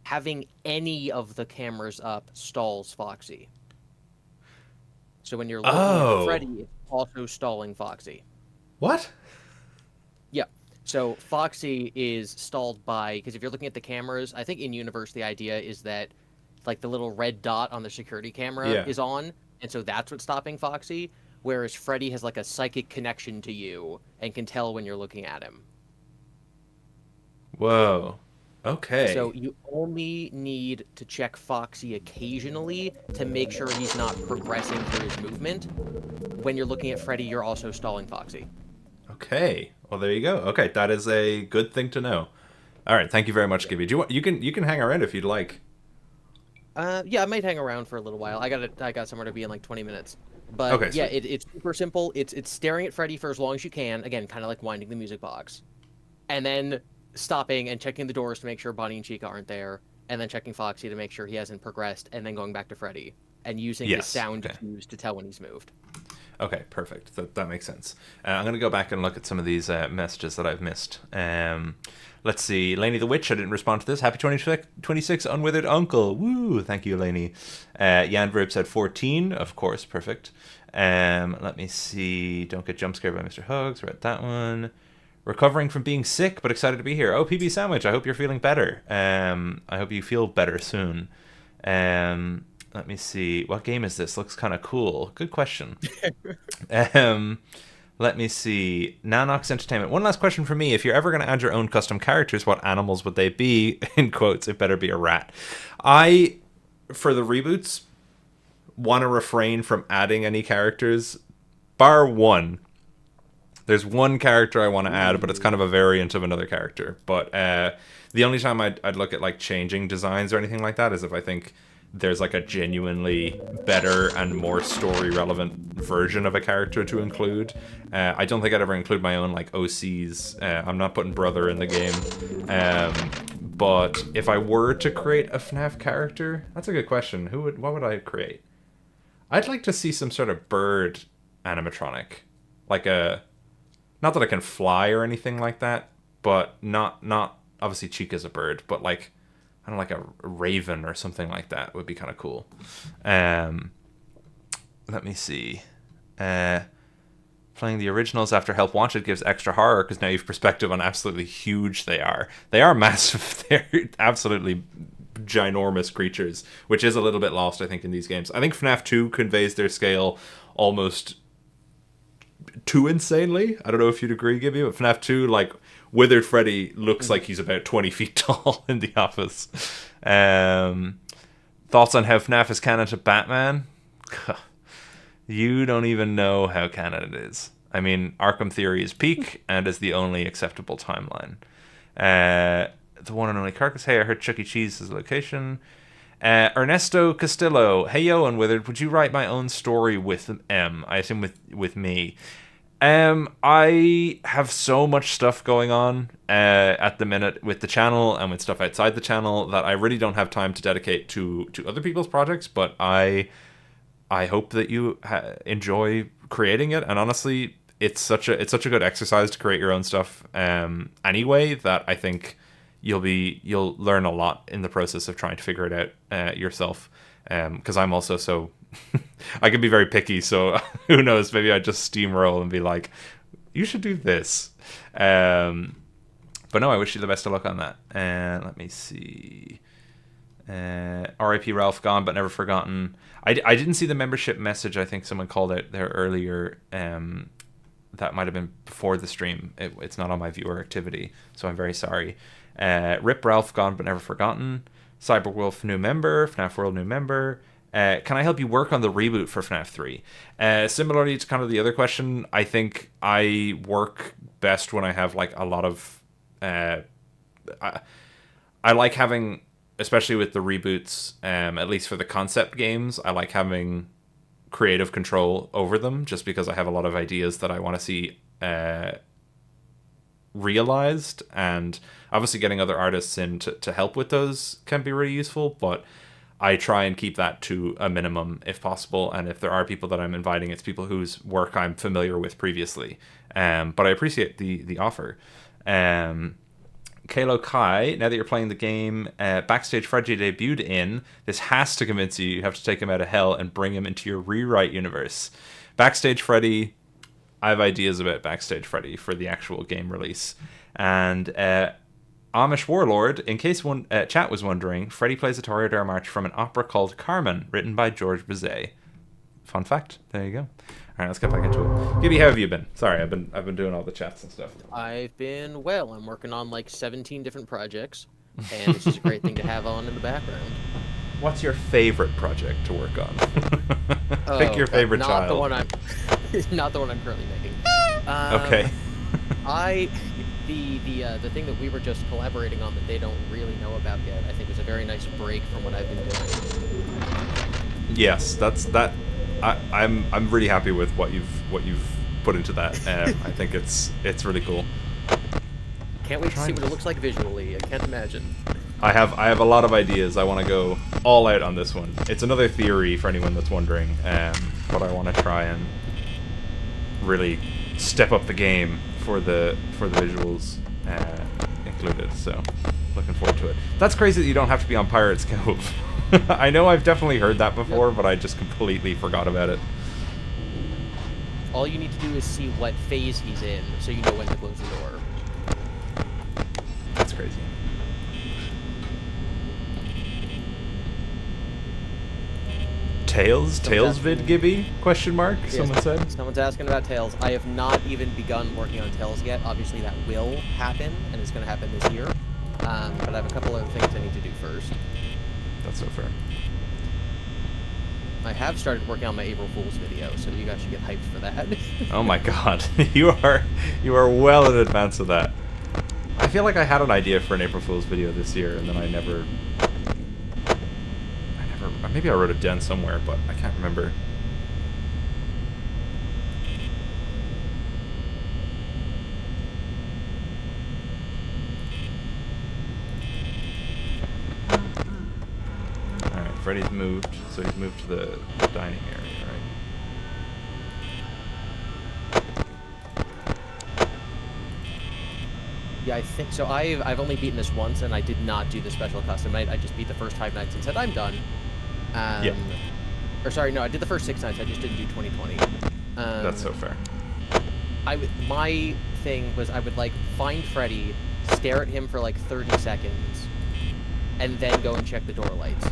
Having any of the cameras up stalls Foxy. So when you're looking at Freddy, it's also stalling Foxy. What? Yeah. So Foxy is stalled by, because if you're looking at the cameras, I think in universe the idea is that like the little red dot on the security camera is on, and so that's what's stopping Foxy, whereas Freddy has like a psychic connection to you and can tell when you're looking at him. Whoa. Okay. So you only need to check Foxy occasionally to make sure he's not progressing through his movement. When you're looking at Freddy, you're also stalling Foxy. Okay. Well, there you go. Okay, that is a good thing to know. All right, thank you very much, Gibby. Do you want, you can hang around if you'd like. Yeah, I might hang around for a little while. I got somewhere to be in like 20 minutes. But Okay, yeah, it's super simple. It's staring at Freddy for as long as you can. Again, kind of like winding the music box. And then stopping and checking the doors to make sure Bonnie and Chica aren't there. And then checking Foxy to make sure he hasn't progressed. And then going back to Freddy. And using the sound cues to tell when he's moved. Okay, perfect. That makes sense. I'm going to go back and look at some of these messages that I've missed. Let's see. Lainey the Witch, I didn't respond to this. Happy 26, Unwithered Uncle. Woo! Thank you, Lainey. Jan Verb said 14. Of course, perfect. Let me see. Don't get jump scared by Mr. Hugs. Read that one. Recovering from being sick, but excited to be here. Oh, PB Sandwich, I hope you're feeling better. I hope you feel better soon. Let me see. What game is this? Looks kind of cool. Good question. Let me see. Nanox Entertainment. One last question for me. If you're ever going to add your own custom characters, what animals would they be? In quotes, it better be a rat. I, for the reboots, want to refrain from adding any characters, bar one. There's one character I want to add, but it's kind of a variant of another character. But the only time I'd look at like changing designs or anything like that is if I think there's like a genuinely better and more story relevant version of a character to include. I don't think I'd ever include my own like OCs. I'm not putting brother in the game. But if I were to create a FNAF character, that's a good question. What would I create? I'd like to see some sort of bird animatronic, like not that I can fly or anything like that, but not obviously Chica's a bird, but like I don't know, like a raven or something like that would be kind of cool. Let me see. Playing the originals after Help Wanted gives extra horror because now you have perspective on absolutely huge they are. They are massive. They're absolutely ginormous creatures, which is a little bit lost, I think, in these games. I think FNAF 2 conveys their scale almost too insanely. I don't know if you'd agree, Gibby, but FNAF 2, like, Withered Freddy looks like he's about 20 feet tall in the office. Thoughts on how FNAF is canon to Batman? You don't even know how canon it is. I mean, Arkham Theory is peak and is the only acceptable timeline. The one and only Carcass. Hey, I heard Chuck E. Cheese is a location. Ernesto Castillo. Hey, yo, and Withered, would you write my own story with M? I assume with me. I have so much stuff going on at the minute with the channel and with stuff outside the channel that I really don't have time to dedicate to other people's projects, but I hope that you enjoy creating it. And honestly, it's such a good exercise to create your own stuff anyway, that I think you'll learn a lot in the process of trying to figure it out yourself, because I'm also so I can be very picky, so who knows, maybe I just steamroll and be like, you should do this. But no, I wish you the best of luck on that. Let me see. R.I.P. Ralph, gone but never forgotten. I didn't see the membership message. I think someone called out there earlier. That might have been before the stream. It's not on my viewer activity, so I'm very sorry. Rip Ralph, gone but never forgotten. Cyberwolf, new member. FNAF World, new member. Can I help you work on the reboot for FNAF 3? Similarly to kind of the other question, I think I work best when I have like a lot of... I like having, especially with the reboots, at least for the concept games, I like having creative control over them, just because I have a lot of ideas that I want to see realized, and obviously getting other artists in to help with those can be really useful, but I try and keep that to a minimum if possible, and if there are people that I'm inviting, it's people whose work I'm familiar with previously. But I appreciate the offer. Kalo Kai, now that you're playing the game, Backstage Freddy debuted in, this has to convince you have to take him out of hell and bring him into your rewrite universe. Backstage Freddy, I have ideas about Backstage Freddy for the actual game release. And Amish Warlord, in case chat was wondering, Freddy plays a Toreador march from an opera called Carmen, written by George Bizet. Fun fact. There you go. All right, let's get back into it. Gibby, how have you been? Sorry, I've been doing all the chats and stuff. I've been well. I'm working on like 17 different projects, and it's just a great thing to have on in the background. What's your favorite project to work on? Pick your favorite not child. The one I'm, not the one I'm currently making. Okay. The thing that we were just collaborating on that they don't really know about yet, I think was a very nice break from what I've been doing. Yes, that. I'm really happy with what you've put into that. I think it's really cool. Can't wait to see what it looks like visually. I can't imagine. I have a lot of ideas. I want to go all out on this one. It's another theory for anyone that's wondering, but I want to try and really step up the game for the visuals included. So looking forward to it. That's crazy that you don't have to be on Pirates Cove. I know I've definitely heard that before, but I just completely forgot about it. All you need to do is see what phase he's in, so you know when to close the door. That's crazy. Tails? Tails vid Gibby? Question mark? Yes, Someone said. Someone's asking about Tails. I have not even begun working on Tails yet. Obviously, that will happen, and it's going to happen this year. But I have a couple other things I need to do first. That's so fair. I have started working on my April Fool's video, so you guys should get hyped for that. Oh my god, you are well in advance of that. I feel like I had an idea for an April Fool's video this year, and then I never, maybe I wrote it down somewhere, but I can't remember. Alright, Freddy's moved, so he's moved to the dining area, right? Yeah, I think so. I've only beaten this once, and I did not do the special custom night. I just beat the first 5 nights and said I'm done. Yeah. Or sorry, no, I did the first 6 nights. I just didn't do 2020. That's so fair. My thing was I would like find Freddy, stare at him for like 30 seconds, and then go and check the door lights.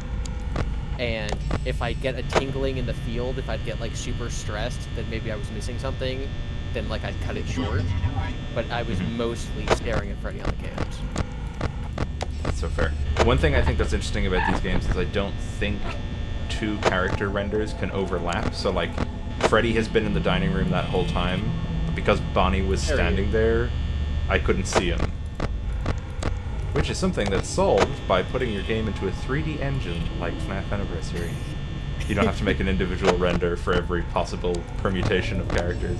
And if I get a tingling in the field, if I'd get like super stressed that maybe I was missing something, then like I'd cut it short. But I was mostly staring at Freddy on the cams. That's so fair. One thing I think that's interesting about these games is I don't think 2 character renders can overlap. So like Freddy has been in the dining room that whole time, but because Bonnie was standing there, I couldn't see him. Which is something that's solved by putting your game into a 3D engine like FNAF Anniversary. You don't have to make an individual render for every possible permutation of characters.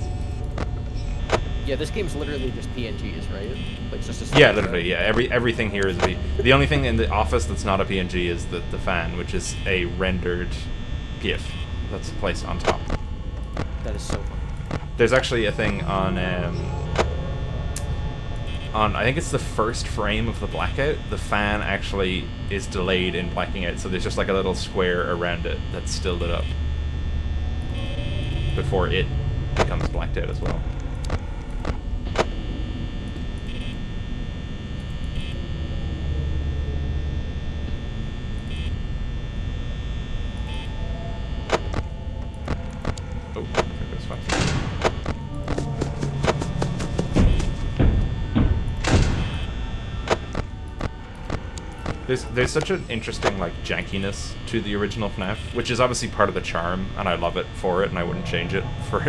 Yeah, this game's literally just PNGs, right? Like just a yeah, literally, yeah. Everything here is the only thing in the office that's not a PNG is the fan, which is a rendered GIF that's placed on top. That is so funny. There's actually a thing on I think it's the first frame of the blackout, the fan actually is delayed in blacking out, so there's just like a little square around it that's still lit up before it becomes blacked out as well. Oh, there goes Foxy. There's such an interesting like jankiness to the original FNAF, which is obviously part of the charm, and I love it for it, and I wouldn't change it for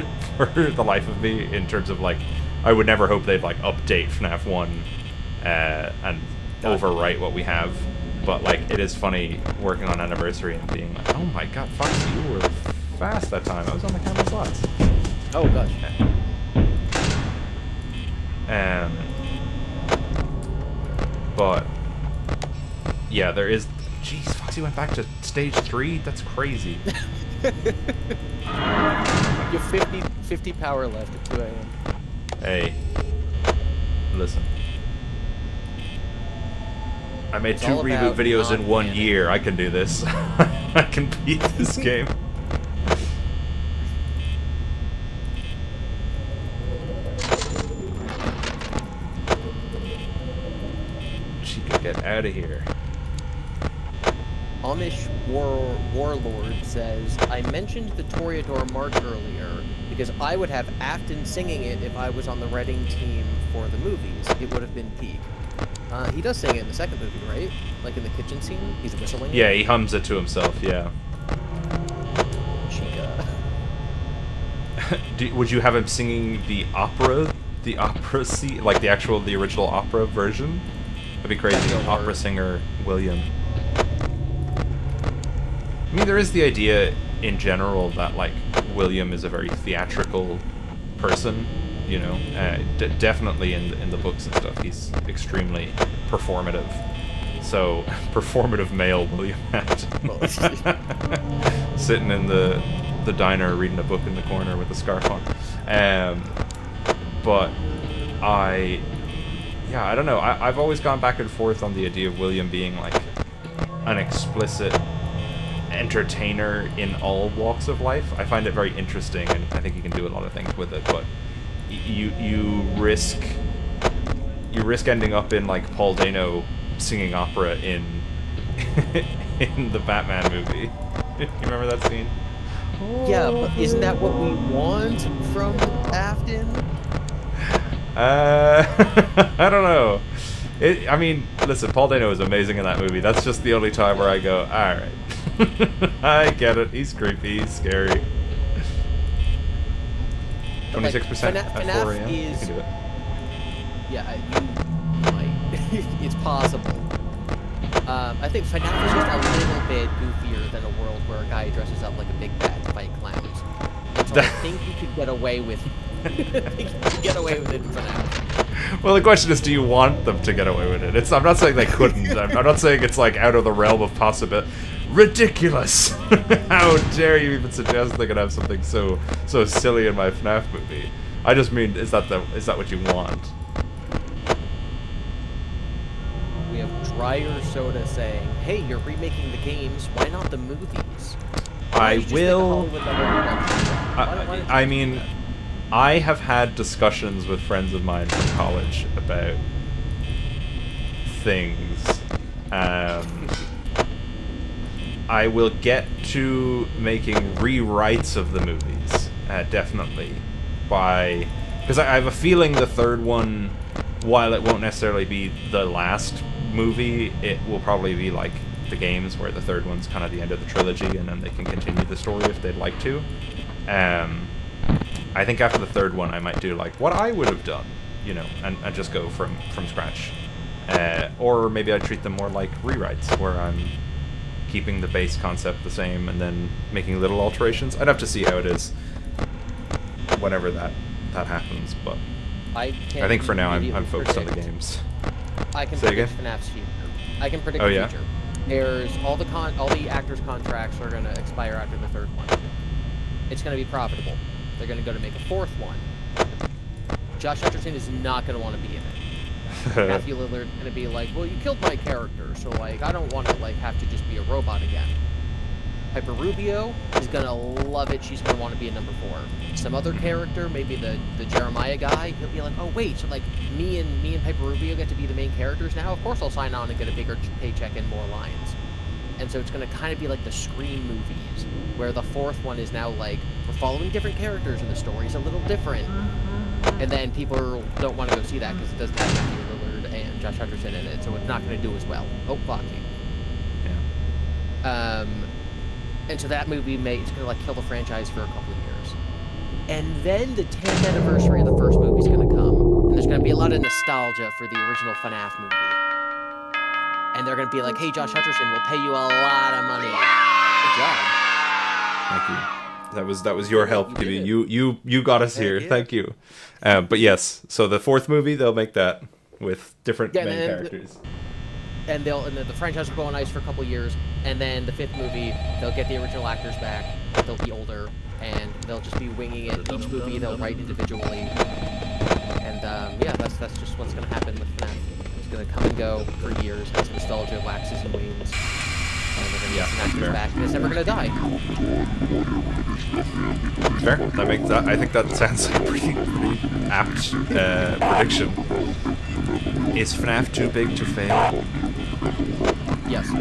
the life of me. In terms of like, I would never hope they'd like update FNAF 1 and overwrite what we have. But like, it is funny working on Anniversary and being like, oh my god, Foxy, you were fast that time. I was on the camera slots. Oh gosh. But yeah, there is. Jeez, Foxy went back to stage 3. That's crazy. You have 50 power left at 2 a.m. Hey, listen. I made It's 2 all reboot about videos in 1 non-canon. year. I can do this. I can beat this game. She could get out of here. Amish Warlord says, I mentioned the Toreador March earlier because I would have Afton singing it if I was on the Reading team for the movies. It would have been peak. He does sing it in the second movie, right? Like in the kitchen scene? He's whistling? Yeah, he hums it to himself, yeah. Chica. Would you have him singing the opera scene, like the original opera version? That'd be crazy. Opera singer William. I mean, there is the idea in general that like William is a very theatrical person, you know. Definitely in the books and stuff, he's extremely performative. So, performative male William sitting in the diner reading a book in the corner with a scarf on. But I don't know. I've always gone back and forth on the idea of William being like an explicit entertainer in all walks of life. I find it very interesting, and I think you can do a lot of things with it. But you risk ending up in like Paul Dano singing opera in in the Batman movie. You remember that scene? Yeah, but isn't that what we want from Afton? I don't know. I mean, listen, Paul Dano is amazing in that movie. That's just the only time where I go, all right. I get it. He's creepy. He's scary. 26% at 4 a.m. You can do it. Yeah, you might. It's possible. I think FNAF is just a little bit goofier than a world where a guy dresses up like a big bat to fight clowns. And so I think you could get away with. I think you could get away with it in FNAF. Well, the question is, do you want them to get away with it? I'm not saying they couldn't. I'm not saying it's like out of the realm of possibility. Ridiculous! How dare you even suggest they could have something so silly in my FNAF movie? I just mean, is that what you want? We have Dryer Soda saying, "Hey, you're remaking the games. Why not the movies?" I will. I I mean, I have had discussions with friends of mine from college about things. I will get to making rewrites of the movies, definitely, because I have a feeling the third one, while it won't necessarily be the last movie, it will probably be like the games, where the third one's kind of the end of the trilogy, and then they can continue the story if they'd like to. I think after the third one, I might do like what I would have done, and just go from scratch. Or maybe I'd treat them more like rewrites, where I'm keeping the base concept the same and then making little alterations. I'd have to see how it is whenever that happens, but I think for now I'm focused on the games. I can Say predict again? FNAF's future. I can predict Oh, the yeah? future. There's all the actors' contracts are going to expire after the third one. It's going to be profitable. They're going to go to make a fourth one. Josh Hutcherson is not going to want to be in it. Matthew Lillard's going to be like, well, you killed my character, so like I don't want to like have to just be a robot again. Piper Rubio is going to love it. She's going to want to be a number 4. Some other character, maybe the Jeremiah guy, he'll be like, oh wait, so like me and Piper Rubio get to be the main characters now? Of course I'll sign on and get a bigger paycheck and more lines. And so it's going to kind of be like the Scream movies, where the fourth one is now like, we're following different characters and the story's a little different. And then people don't want to go see that because it doesn't have Matthew Lillard and Josh Hutcherson in it, so it's not going to do as well. Oh, fuck you. Yeah. And so that movie it's going to like kill the franchise for a couple of years. And then the 10th anniversary of the first movie is going to come, and there's going to be a lot of nostalgia for the original FNAF movie. And they're going to be like, hey, Josh Hutcherson, we'll pay you a lot of money. Good job. Thank you. That was your help, Gibby. You got us here. Thank you. But yes, so the fourth movie, they'll make that with different main characters. And the franchise will go on ice for a couple of years, and then the fifth movie, they'll get the original actors back, they'll be older, and they'll just be winging it. Each movie they'll write individually. And yeah, that's just what's going to happen with FNAF. It's going to come and go for years as nostalgia waxes and wanes. And they're going to get some actors back, and it's never going to die. Fair. I think that sounds like a pretty apt prediction. Is FNAF too big to fail? Yes. Do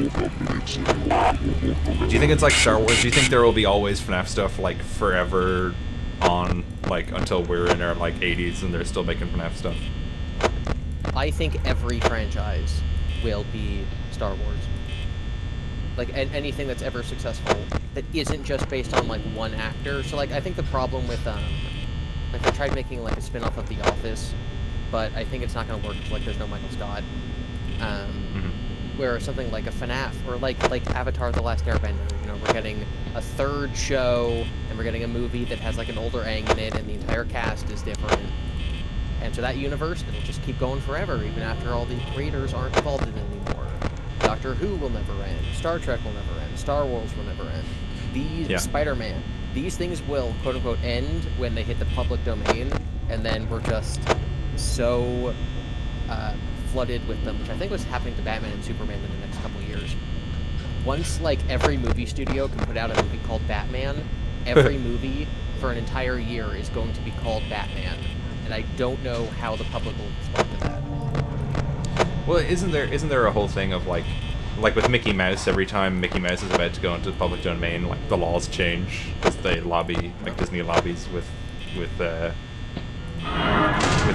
you think it's like Star Wars? Do you think there will be always FNAF stuff like forever on, like until we're in our like 80s and they're still making FNAF stuff? I think every franchise will be Star Wars. Like anything that's ever successful that isn't just based on like one actor. So like I think the problem with like they tried making like a spin-off of The Office, but I think it's not going to work because like there's no Michael Scott. Where something like a FNAF or like Avatar: The Last Airbender, you know, we're getting a third show and we're getting a movie that has like an older Aang in it and the entire cast is different. And so that universe, it'll just keep going forever, even after all the creators aren't involved in it anymore. Doctor Who will never end. Star Trek will never end. Star Wars will never end. Spider-Man, these things will quote-unquote end when they hit the public domain, and then we're just so flooded with them, which I think was happening to Batman and Superman in the next couple of years. Once like every movie studio can put out a movie called Batman, every movie for an entire year is going to be called Batman, and I don't know how the public will respond to that. Well, isn't there a whole thing of like like with Mickey Mouse, every time Mickey Mouse is about to go into the public domain, like the laws change because they lobby, like Disney lobbies with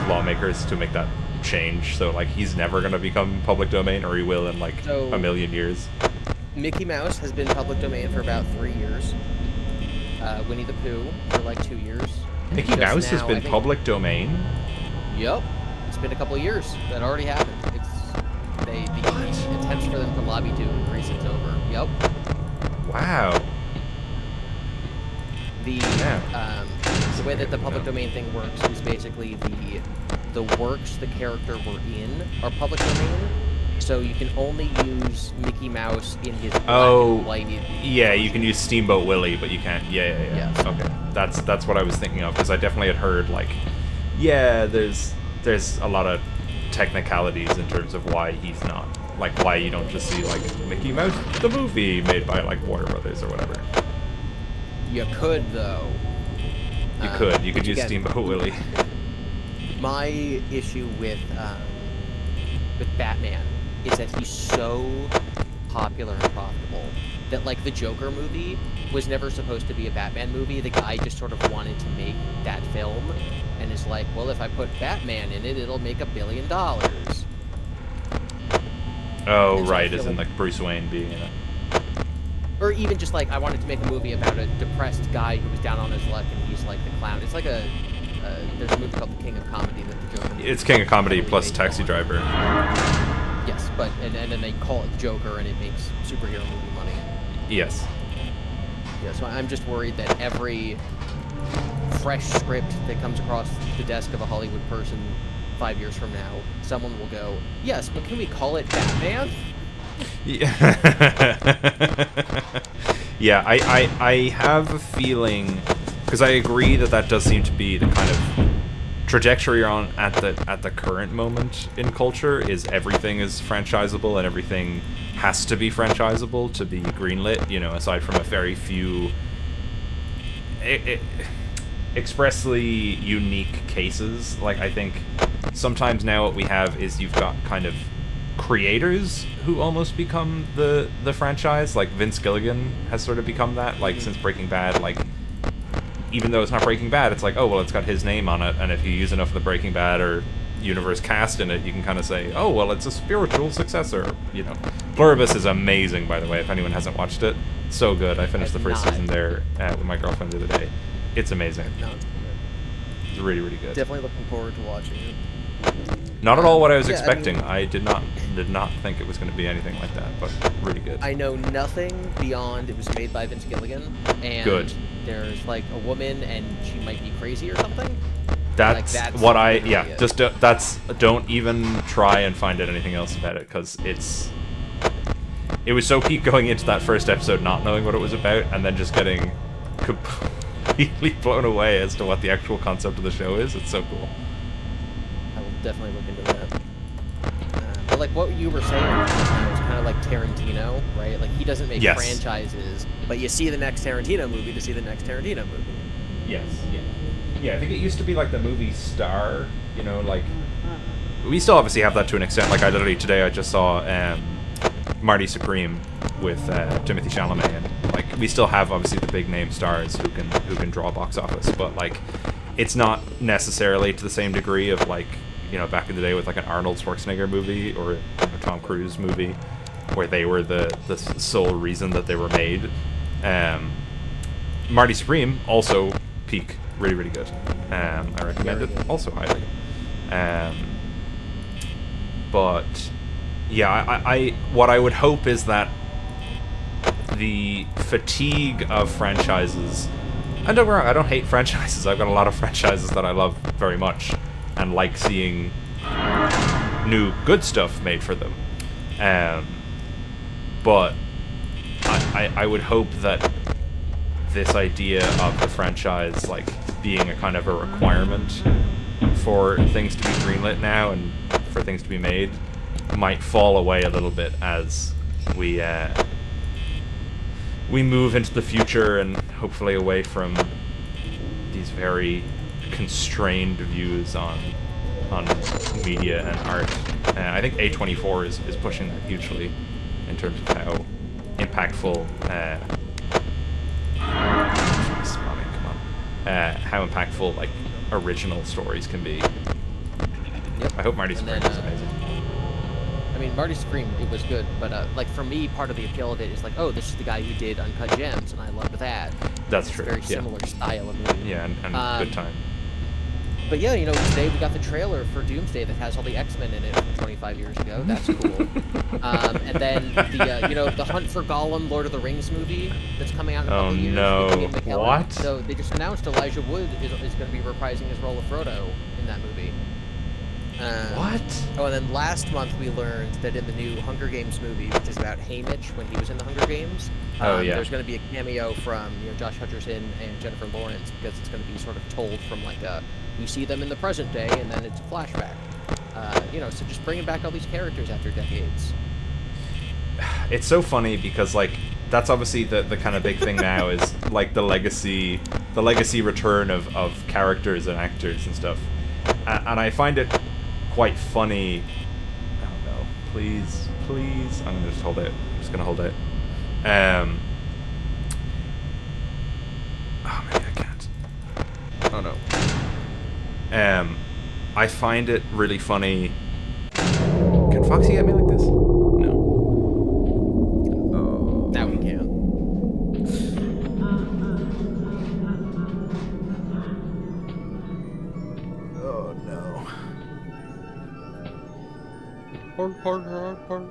lawmakers to make that change. So like he's never gonna become public domain, or he will in like a million years. Mickey Mouse has been public domain for about 3 years. Winnie the Pooh for like 2 years. Mickey Mouse has been public domain? Yep. It's been a couple of years. That already happened. The attempts for them to lobby to increase it's over. Yep. Wow. The way that the public domain thing works is basically the works the character were in are public domain. So you can only use Mickey Mouse in his black and white. Yeah, you can use Steamboat Willie, but you can't. Yeah. Yes. Okay, that's what I was thinking of, because I definitely had heard like, yeah, there's a lot of technicalities in terms of why he's not, like why you don't just see like Mickey Mouse the movie made by like Warner Brothers or whatever. You could though. You could use again, Steamboat Willie. My issue with Batman is that he's so popular and profitable that like the Joker movie was never supposed to be a Batman movie. The guy just sort of wanted to make that film and is like, well, if I put Batman in it, it'll make $1 billion. Oh, right, as in like Bruce Wayne being in it. Or even just like, I wanted to make a movie about a depressed guy who was down on his luck and he's like the clown. It's like there's a movie called The King of Comedy that the Joker movie. It's King of Comedy plus Taxi Driver. Yes, but and then they call it Joker and it makes superhero movie money. Yes. Yeah, so I'm just worried that every fresh script that comes across the desk of a Hollywood person 5 years from now, someone will go, yes, but can we call it Batman? Yeah. Yeah, I have a feeling, because I agree that does seem to be the kind of trajectory you're on at the current moment in culture, is everything is franchisable and everything has to be franchisable to be greenlit, you know, aside from a very few expressly unique cases. Like, I think sometimes now what we have is you've got kind of creators who almost become the franchise. Like Vince Gilligan has sort of become that, like since Breaking Bad. Like, even though it's not Breaking Bad, it's like, oh, well, it's got his name on it, and if you use enough of the Breaking Bad or universe cast in it, you can kind of say, oh, well, it's a spiritual successor, you know. Pluribus is amazing, by the way, if anyone hasn't watched it. So good. I finished the first season there with my girlfriend the other day. It's amazing. No. It's really, really good. Definitely looking forward to watching it. Not at all what I was expecting. I did not think it was going to be anything like that, but really good. I know nothing beyond it was made by Vince Gilligan, and good. There's like a woman and she might be crazy or something. That's what don't even try and find out anything else about it, because it was so peak going into that first episode not knowing what it was about, and then just getting completely blown away as to what the actual concept of the show is. It's so cool. I will definitely look into that. But like what you were saying, it was kind of like Tarantino, right? Like he doesn't make franchises, but you see the next Tarantino movie to see the next Tarantino movie. Yes, yeah. Yeah, I think it used to be like the movie Star, you know, like... We still obviously have that to an extent. Like, I just saw Marty Supreme with Timothée Chalamet, and like we still have obviously the big name stars who can draw box office, but like it's not necessarily to the same degree of like, you know, back in the day with like an Arnold Schwarzenegger movie or a Tom Cruise movie where they were the sole reason that they were made. Marty Supreme also peak, really, really good. I recommend it also highly. But yeah, I what I would hope is that the fatigue of franchises, and don't get me wrong, I don't hate franchises. I've got a lot of franchises that I love very much and like seeing new good stuff made for them. But I would hope that this idea of the franchise like being a kind of a requirement for things to be greenlit now and for things to be made might fall away a little bit as we move into the future and hopefully away from these very constrained views on media and art. I think A24 is pushing that hugely in terms of how impactful. Spawning, come on. How impactful like original stories can be. Yep. I hope Marty And Scream then, is amazing. I mean, Marty Scream, it was good, but like for me, part of the appeal of it is like, oh, this is the guy who did Uncut Gems, and I loved that. That's it's true. A very yeah. similar style of movie. Yeah, and good time. But yeah, you know, today we got the trailer for Doomsday that has all the X-Men in it from 25 years ago. That's cool. And then the you know, the Hunt for Gollum Lord of the Rings movie that's coming out in a couple years. No! Ian McKellen. What? So they just announced Elijah Wood is going to be reprising his role of Frodo in that movie. What? Oh, and then last month we learned that in the new Hunger Games movie, which is about Haymitch when he was in the Hunger Games, there's going to be a cameo from Josh Hutcherson and Jennifer Lawrence, because it's going to be sort of told from like we see them in the present day, and then it's a flashback. So just bringing back all these characters after decades. It's so funny because like that's obviously the kind of big thing now is like the legacy return of characters and actors and stuff, and I find it quite funny. Oh no, please. I'm gonna just hold it. I'm just gonna hold it. Oh, maybe I can't. Oh no. I find it really funny. Can Foxy get me like this? No. Now we can. Oh no. Hard.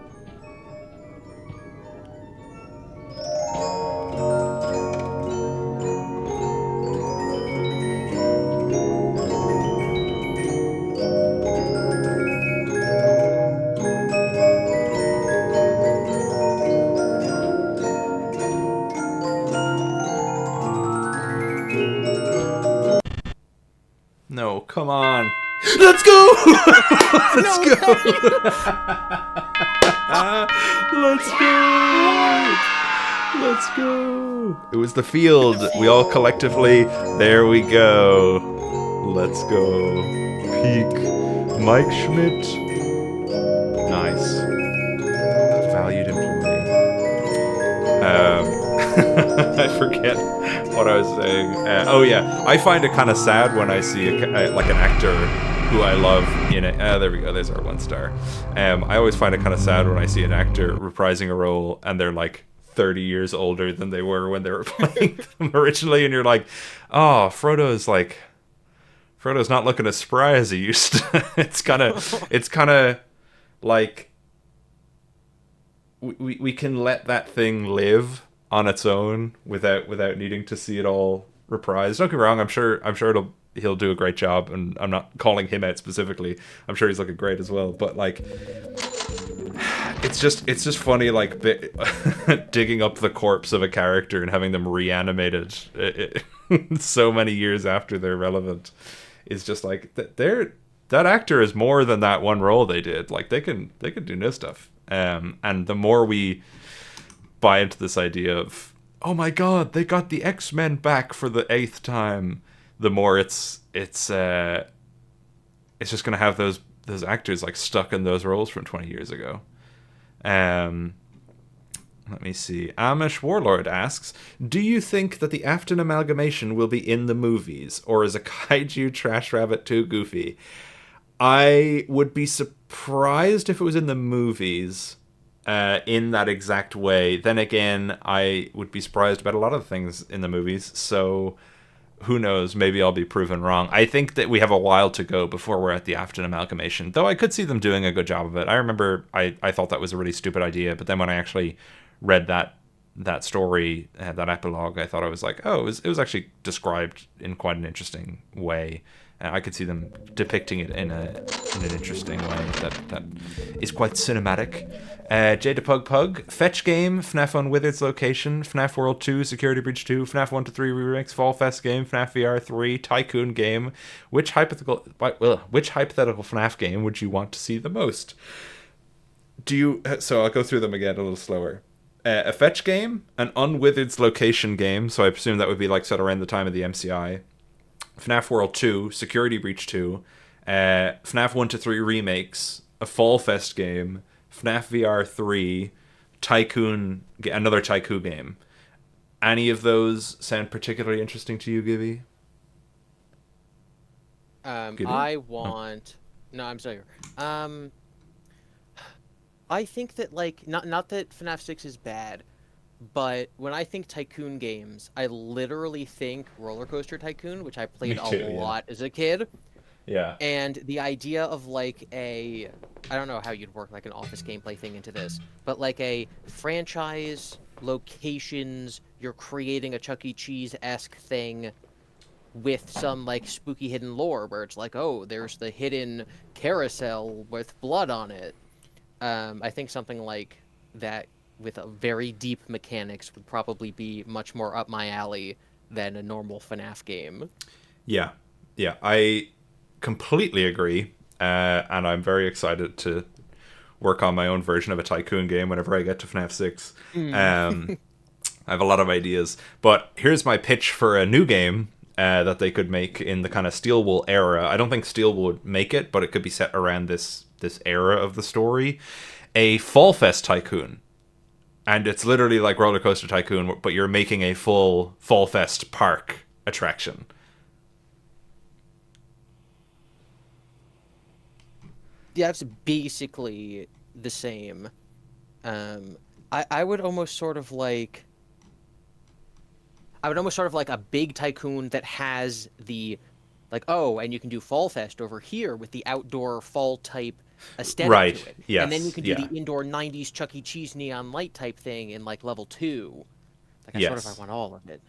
No, come on. Let's go! Let's go! Let's go! It was the field. We all collectively. There we go. Let's go. Peak. Mike Schmidt. Nice. Valued employee. I forget what I was saying. Oh yeah, I find it kind of sad when I see like an actor who I love in it. There we go. There's our 1 star. I always find it kind of sad when I see an actor reprising a role and they're like 30 years older than they were when they were playing them originally, and you're like, oh, Frodo's not looking as spry as he used to. It's kind of like we can let that thing live on its own without needing to see it all reprised. Don't get me wrong, I'm sure he'll do a great job, and I'm not calling him out specifically. I'm sure he's looking great as well, but like it's just funny, like digging up the corpse of a character and having them reanimated so many years after they're relevant. Is just like that actor is more than that one role they did. Like they can do new stuff. And the more we buy into this idea of, oh my god, they got the X-Men back for the 8th time, the more it's just gonna have those actors like stuck in those roles from 20 years ago. Let me see. Amish Warlord asks, do you think that the Afton amalgamation will be in the movies, or is a kaiju trash rabbit too goofy? I would be surprised if it was in the movies in that exact way. Then again, I would be surprised about a lot of things in the movies, so who knows, maybe I'll be proven wrong. I think that we have a while to go before we're at the Afton amalgamation, though I could see them doing a good job of it. I remember I thought that was a really stupid idea, but then when I actually read that story, that epilogue, I thought I was like, oh, it was actually described in quite an interesting way. I could see them depicting it in an interesting way that is quite cinematic. Jada Pug, Fetch Game, FNAF Unwithered's Location, FNAF World 2, Security Breach 2, FNAF 1 to 3 Remix, Fall Fest Game, FNAF VR 3, Tycoon Game. Which hypothetical FNAF game would you want to see the most? So I'll go through them again a little slower. A Fetch Game, an Unwithered's Location game, so I presume that would be like set around the time of the MCI. FNAF World 2, Security Breach 2, FNAF 1 to 3 remakes, a Fall Fest game, FNAF VR 3, another Tycoon game. Any of those sound particularly interesting to you, Gibby? I want. No, I'm sorry. I think that like not that FNAF 6 is bad, but when I think Tycoon games, I literally think Roller Coaster Tycoon, which I played Me too, a yeah. lot as a kid. Yeah. And the idea of like I don't know how you'd work like an office gameplay thing into this, but like a franchise, locations, you're creating a Chuck E. Cheese-esque thing with some like spooky hidden lore where it's like, oh, there's the hidden carousel with blood on it. I think something like that with a very deep mechanics would probably be much more up my alley than a normal FNAF game. Yeah. Yeah. I completely agree. And I'm very excited to work on my own version of a Tycoon game whenever I get to FNAF 6. I have a lot of ideas. But here's my pitch for a new game that they could make in the kind of Steel Wool era. I don't think Steel Wool would make it, but it could be set around this era of the story. A Fall Fest Tycoon. And it's literally like Roller Coaster Tycoon, but you're making a full Fall Fest park attraction. Yeah, it's basically the same. I would almost sort of like a big Tycoon that has the like, oh, and you can do Fall Fest over here with the outdoor fall type aesthetic Right. to it. Yes. And then you can do yeah. the indoor 90s Chuck E. Cheese neon light type thing in like level 2. Like I Yes. sort of want all of it.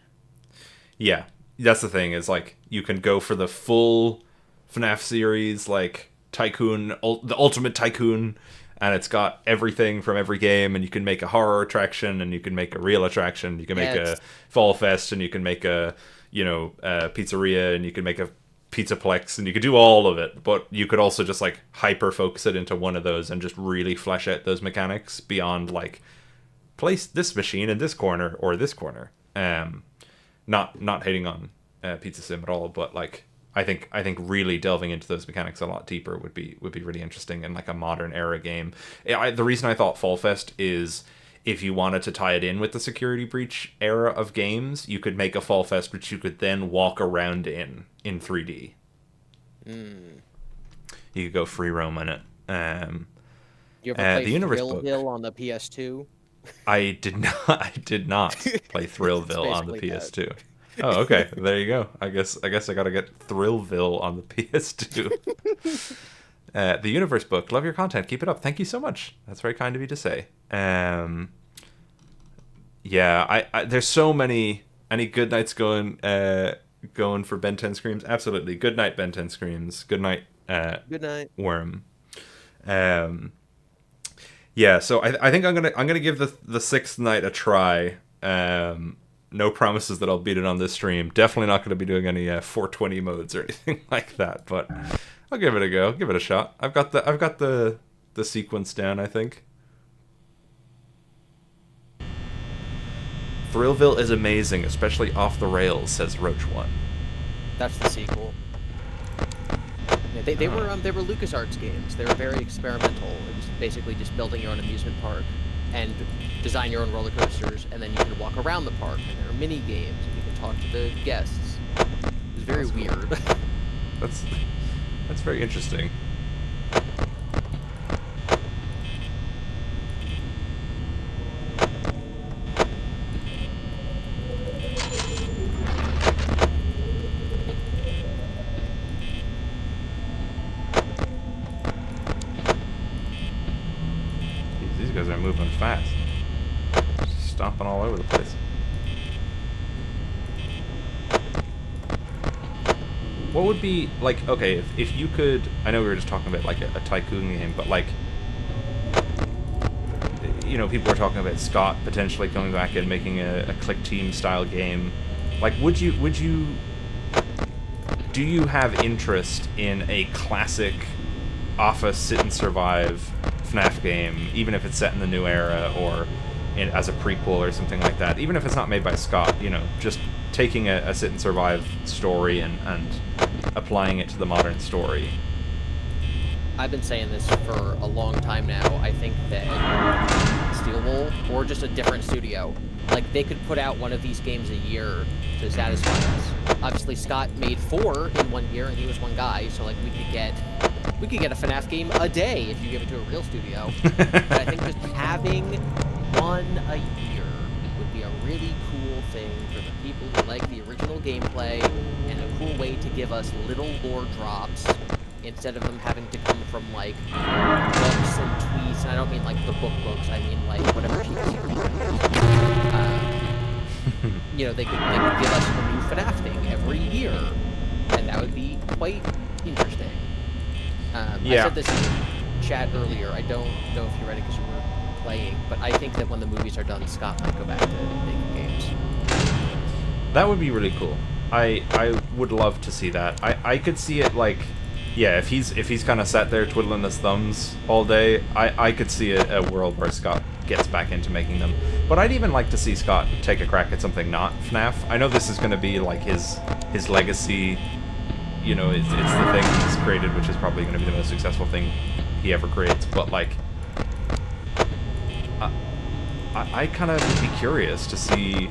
Yeah. That's the thing, is like you can go for the full FNAF series, like Tycoon, the Ultimate Tycoon, and it's got everything from every game, and you can make a horror attraction, and you can make a real attraction, you can make a Fall Fest, and you can make a pizzeria, and you can make a Pizzaplex, and you could do all of it, but you could also just like hyper focus it into one of those and just really flesh out those mechanics beyond like place this machine in this corner or this corner. Not hating on Pizza Sim at all, but like I think really delving into those mechanics a lot deeper would be really interesting in like a modern era game. The reason I thought Fall Fest is, if you wanted to tie it in with the Security Breach era of games, you could make a Fall Fest which you could then walk around in 3D. You could go free roam in it. You ever play Universe Thrillville on the PS2? I did not play Thrillville on the basically PS2. Oh, okay. There you go. I guess I gotta get Thrillville on the PS2. The Universe book. Love your content. Keep it up. Thank you so much. That's very kind of you to say. Yeah, I there's so many. Any good nights going for Ben 10 Screams? Absolutely. Good night, Ben 10 Screams. Good night. Good night. Worm. Yeah, so I think I'm gonna give the sixth night a try. No promises that I'll beat it on this stream. Definitely not gonna be doing any 420 modes or anything like that, but I'll give it a go. Give it a shot. I've got the sequence down, I think. Thrillville is amazing, especially off the rails, says Roach One. That's the sequel. Yeah, they were LucasArts games. They were very experimental. It was basically just building your own amusement park and design your own roller coasters, and then you can walk around the park, and there are mini games, and you can talk to the guests. It was very weird. That's very interesting. These guys are moving fast. Just stomping all over the place. What would be, like, okay, if you could, I know we were just talking about, like, a Tycoon game, but, like, you know, people are talking about Scott potentially coming back and making a Click Team style game. Like, do you have interest in a classic Office Sit and Survive FNAF game, even if it's set in the new era or as a prequel or something like that, even if it's not made by Scott, you know, just taking a Sit and Survive story and applying it to the modern story? I've been saying this for a long time now. I think that stealable, or just a different studio. Like, they could put out one of these games a year to satisfy us. Obviously, Scott made 4 in 1 year, and he was one guy, so, like, we could get a FNAF game a day if you give it to a real studio. But I think just having one a year would be a really cool thing for the people who like the original gameplay, and a cool way to give us little lore drops instead of them having to come from, like, books and tweets. And I don't mean, like, the books, I mean, like, whatever people see. You know, they could give us a new FNAF thing every year, and that would be quite interesting. Yeah. I said this in chat earlier. I don't know if you read it because you were playing, but I think that when the movies are done, Scott might go back to making games. That would be really cool. I would love to see that. I could see it, like, yeah, if he's kind of sat there twiddling his thumbs all day, I could see a world where Scott gets back into making them. But I'd even like to see Scott take a crack at something not FNAF. I know this is going to be like his legacy. You know, it's the thing he's created, which is probably going to be the most successful thing he ever creates. But, like, I kind of would be curious to see,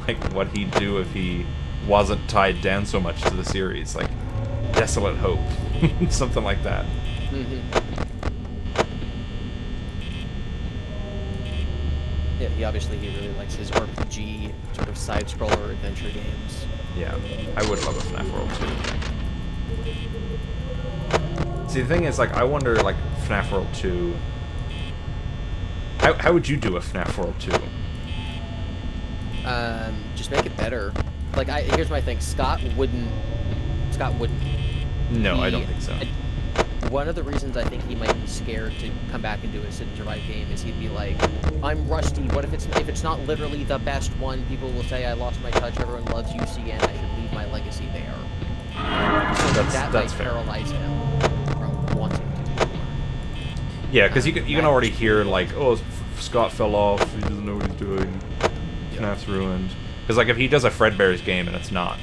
like, what he'd do if he wasn't tied down so much to the series, like Desolate Hope, something like that. Mm-hmm. Yeah, he really likes his RPG sort of side-scroller adventure games. Yeah, I would love a FNAF World 2. See, the thing is, like, I wonder, like, FNAF World 2... How would you do a FNAF World 2? Just make it better. Like, here's my thing. Scott wouldn't. No, I don't think so. One of the reasons I think he might be scared to come back and do a Sit and Survive game is he'd be like, I'm rusty. What if it's not literally the best one? People will say I lost my touch. Everyone loves UCN. I should leave my legacy there. So that might paralyze him from wanting to do more. Yeah, because you can already hear, like, oh, Scott fell off. He doesn't know what he's doing. FNAF's ruined. Because, like, if he does a Fredbear's game and it's not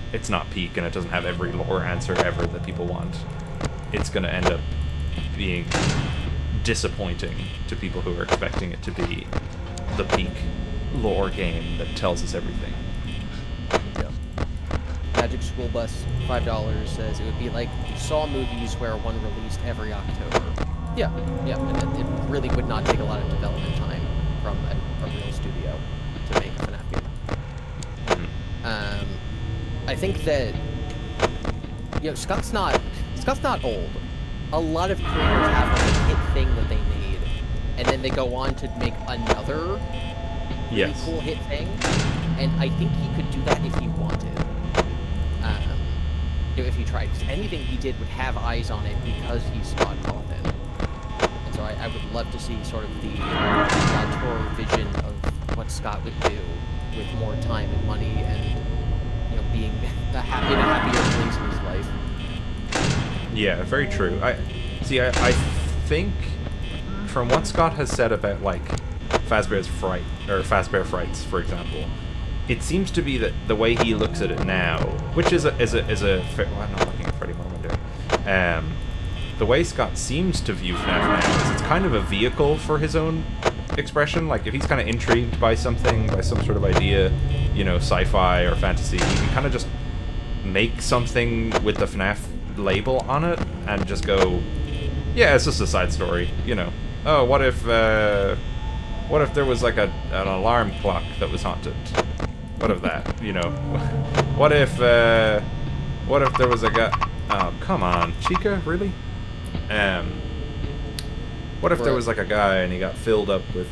peak and it doesn't have every lore answer ever that people want, it's going to end up being disappointing to people who are expecting it to be the peak lore game that tells us everything. Yeah. Magic School Bus, $5, says it would be like Saw movies where one released every October. Yeah, and it really would not take a lot of development time from a real studio to make a FNAF game. I think that, you know, Scott's not old. A lot of creators have like a hit thing that they made, and then they go on to make another really cool hit thing. And I think he could do that if he wanted. You know, if he tried. Because anything he did would have eyes on it because he's Scott Cawthon. And so I would love to see sort of the tour vision of what Scott would do with more time and money and, you know, being in a happier place in his life. Yeah, very true. I think from what Scott has said about, like, Fazbear's Fright, or Fazbear Frights, for example, it seems to be that the way he looks at it now, which is a well, I'm not looking at Freddy, what am I doing? The way Scott seems to view FNAF now is it's kind of a vehicle for his own expression. Like, if he's kind of intrigued by something, by some sort of idea, you know, sci-fi or fantasy, he can kind of just make something with the FNAF label on it and just go, yeah, it's just a side story, you know. Oh, what if there was like an alarm clock that was haunted? What of that, you know? What if there was a guy? Oh, come on, Chica, really? What if there was like a guy and he got filled up with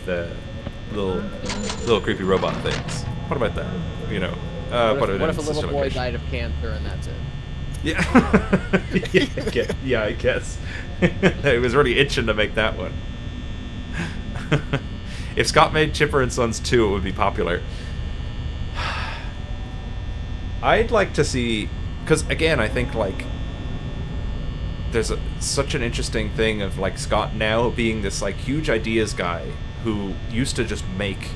little creepy robot things? What about that? You know? What if a little boy died of cancer and that's it? Yeah. Yeah, I guess. He was really itching to make that one. If Scott made Chipper and Sons 2, it would be popular. I'd like to see, because again, I think, like, there's such an interesting thing of, like, Scott now being this, like, huge ideas guy who used to just make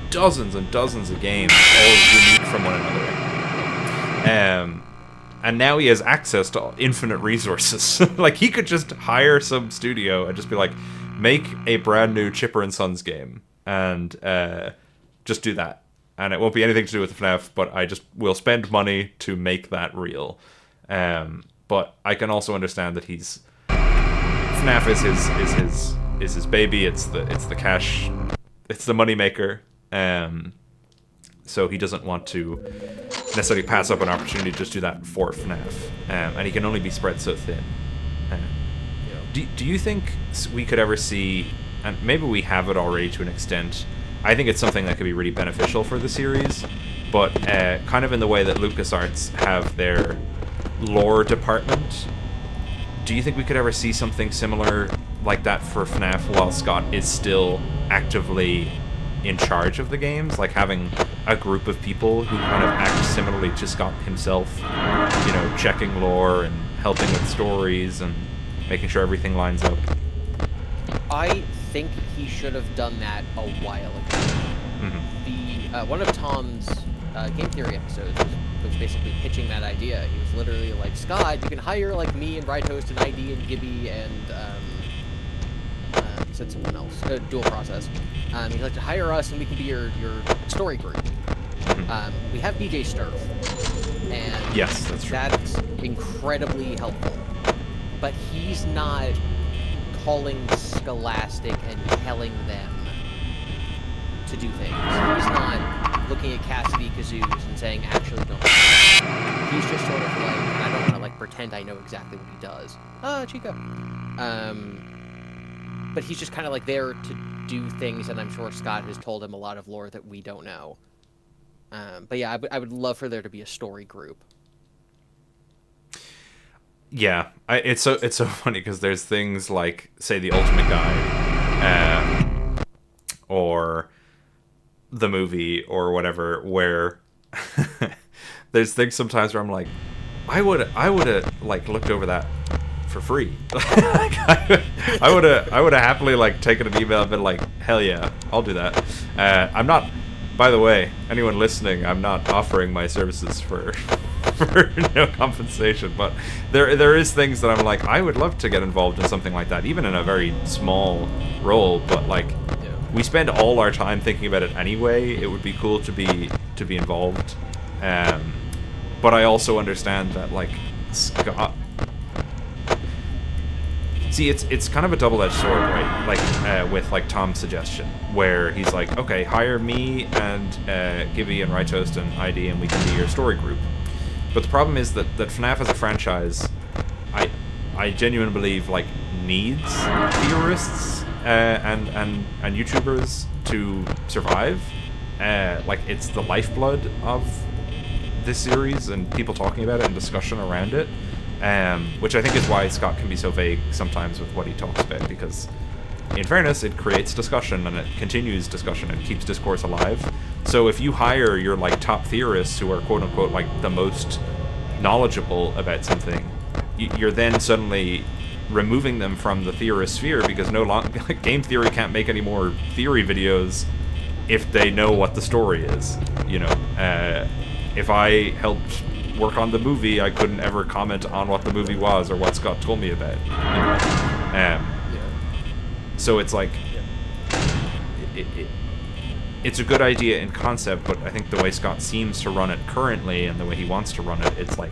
dozens and dozens of games, all unique from one another. And now he has access to infinite resources. Like, he could just hire some studio and just be like, make a brand new Chipper and Sons game. and just do that. And it won't be anything to do with the FNAF, but I just will spend money to make that real. But I can also understand that FNAF is his baby. It's the cash, it's the money maker. So he doesn't want to necessarily pass up an opportunity to just do that for FNAF. And he can only be spread so thin. Do you think we could ever see, and maybe we have it already to an extent, I think it's something that could be really beneficial for the series, but kind of in the way that LucasArts have their lore department, do you think we could ever see something similar like that for FNAF while Scott is still actively in charge of the games? Like having a group of people who kind of act similarly to Scott himself, checking lore and helping with stories and making sure everything lines up. I think he should have done that a while ago. Mm-hmm. One of Tom's game theory episodes was basically pitching that idea. He was literally like, Scott, you can hire like me and Brightoast and ID and Gibby and he said someone else, Dual Process. He'd like to hire us and we can be your story group. Mm-hmm. We have DJ Sturf, and yes, that's true. That's incredibly helpful. But he's not calling Scholastic and telling them to do things. He's not looking at Cassidy Kazoos and saying, actually don't. He's just sort of like, and I don't want to like pretend I know exactly what he does. Chico. But he's just kind of like there to do things, and I'm sure Scott has told him a lot of lore that we don't know. But yeah, I would love for there to be a story group. Yeah, it's so funny because there's things like, say, the Ultimate Guide, or the movie or whatever, where there's things sometimes where I'm like, I would have like looked over that for free. Like, I would have happily like taken an email and been like, hell yeah, I'll do that. I'm not. By the way, anyone listening, I'm not offering my services for no compensation, but there is things that I'm like, I would love to get involved in something like that, even in a very small role, but like we spend all our time thinking about it anyway. It would be cool to be involved, but I also understand that like Scott, see, it's kind of a double-edged sword, right? Like with like Tom's suggestion, where he's like, okay, hire me and Gibby and Rightoast and ID, and we can be your story group. But the problem is that FNAF as a franchise, I genuinely believe like needs theorists and YouTubers to survive. Like it's the lifeblood of this series and people talking about it and discussion around it. Which I think is why Scott can be so vague sometimes with what he talks about, because in fairness, it creates discussion and it continues discussion and keeps discourse alive. So if you hire your like top theorists who are quote unquote like the most knowledgeable about something, you're then suddenly removing them from the theorist sphere, because no longer game theory can't make any more theory videos if they know what the story is. If I helped work on the movie, I couldn't ever comment on what the movie was or what Scott told me about. So it's like it's a good idea in concept, but I think the way Scott seems to run it currently and the way he wants to run it, it's like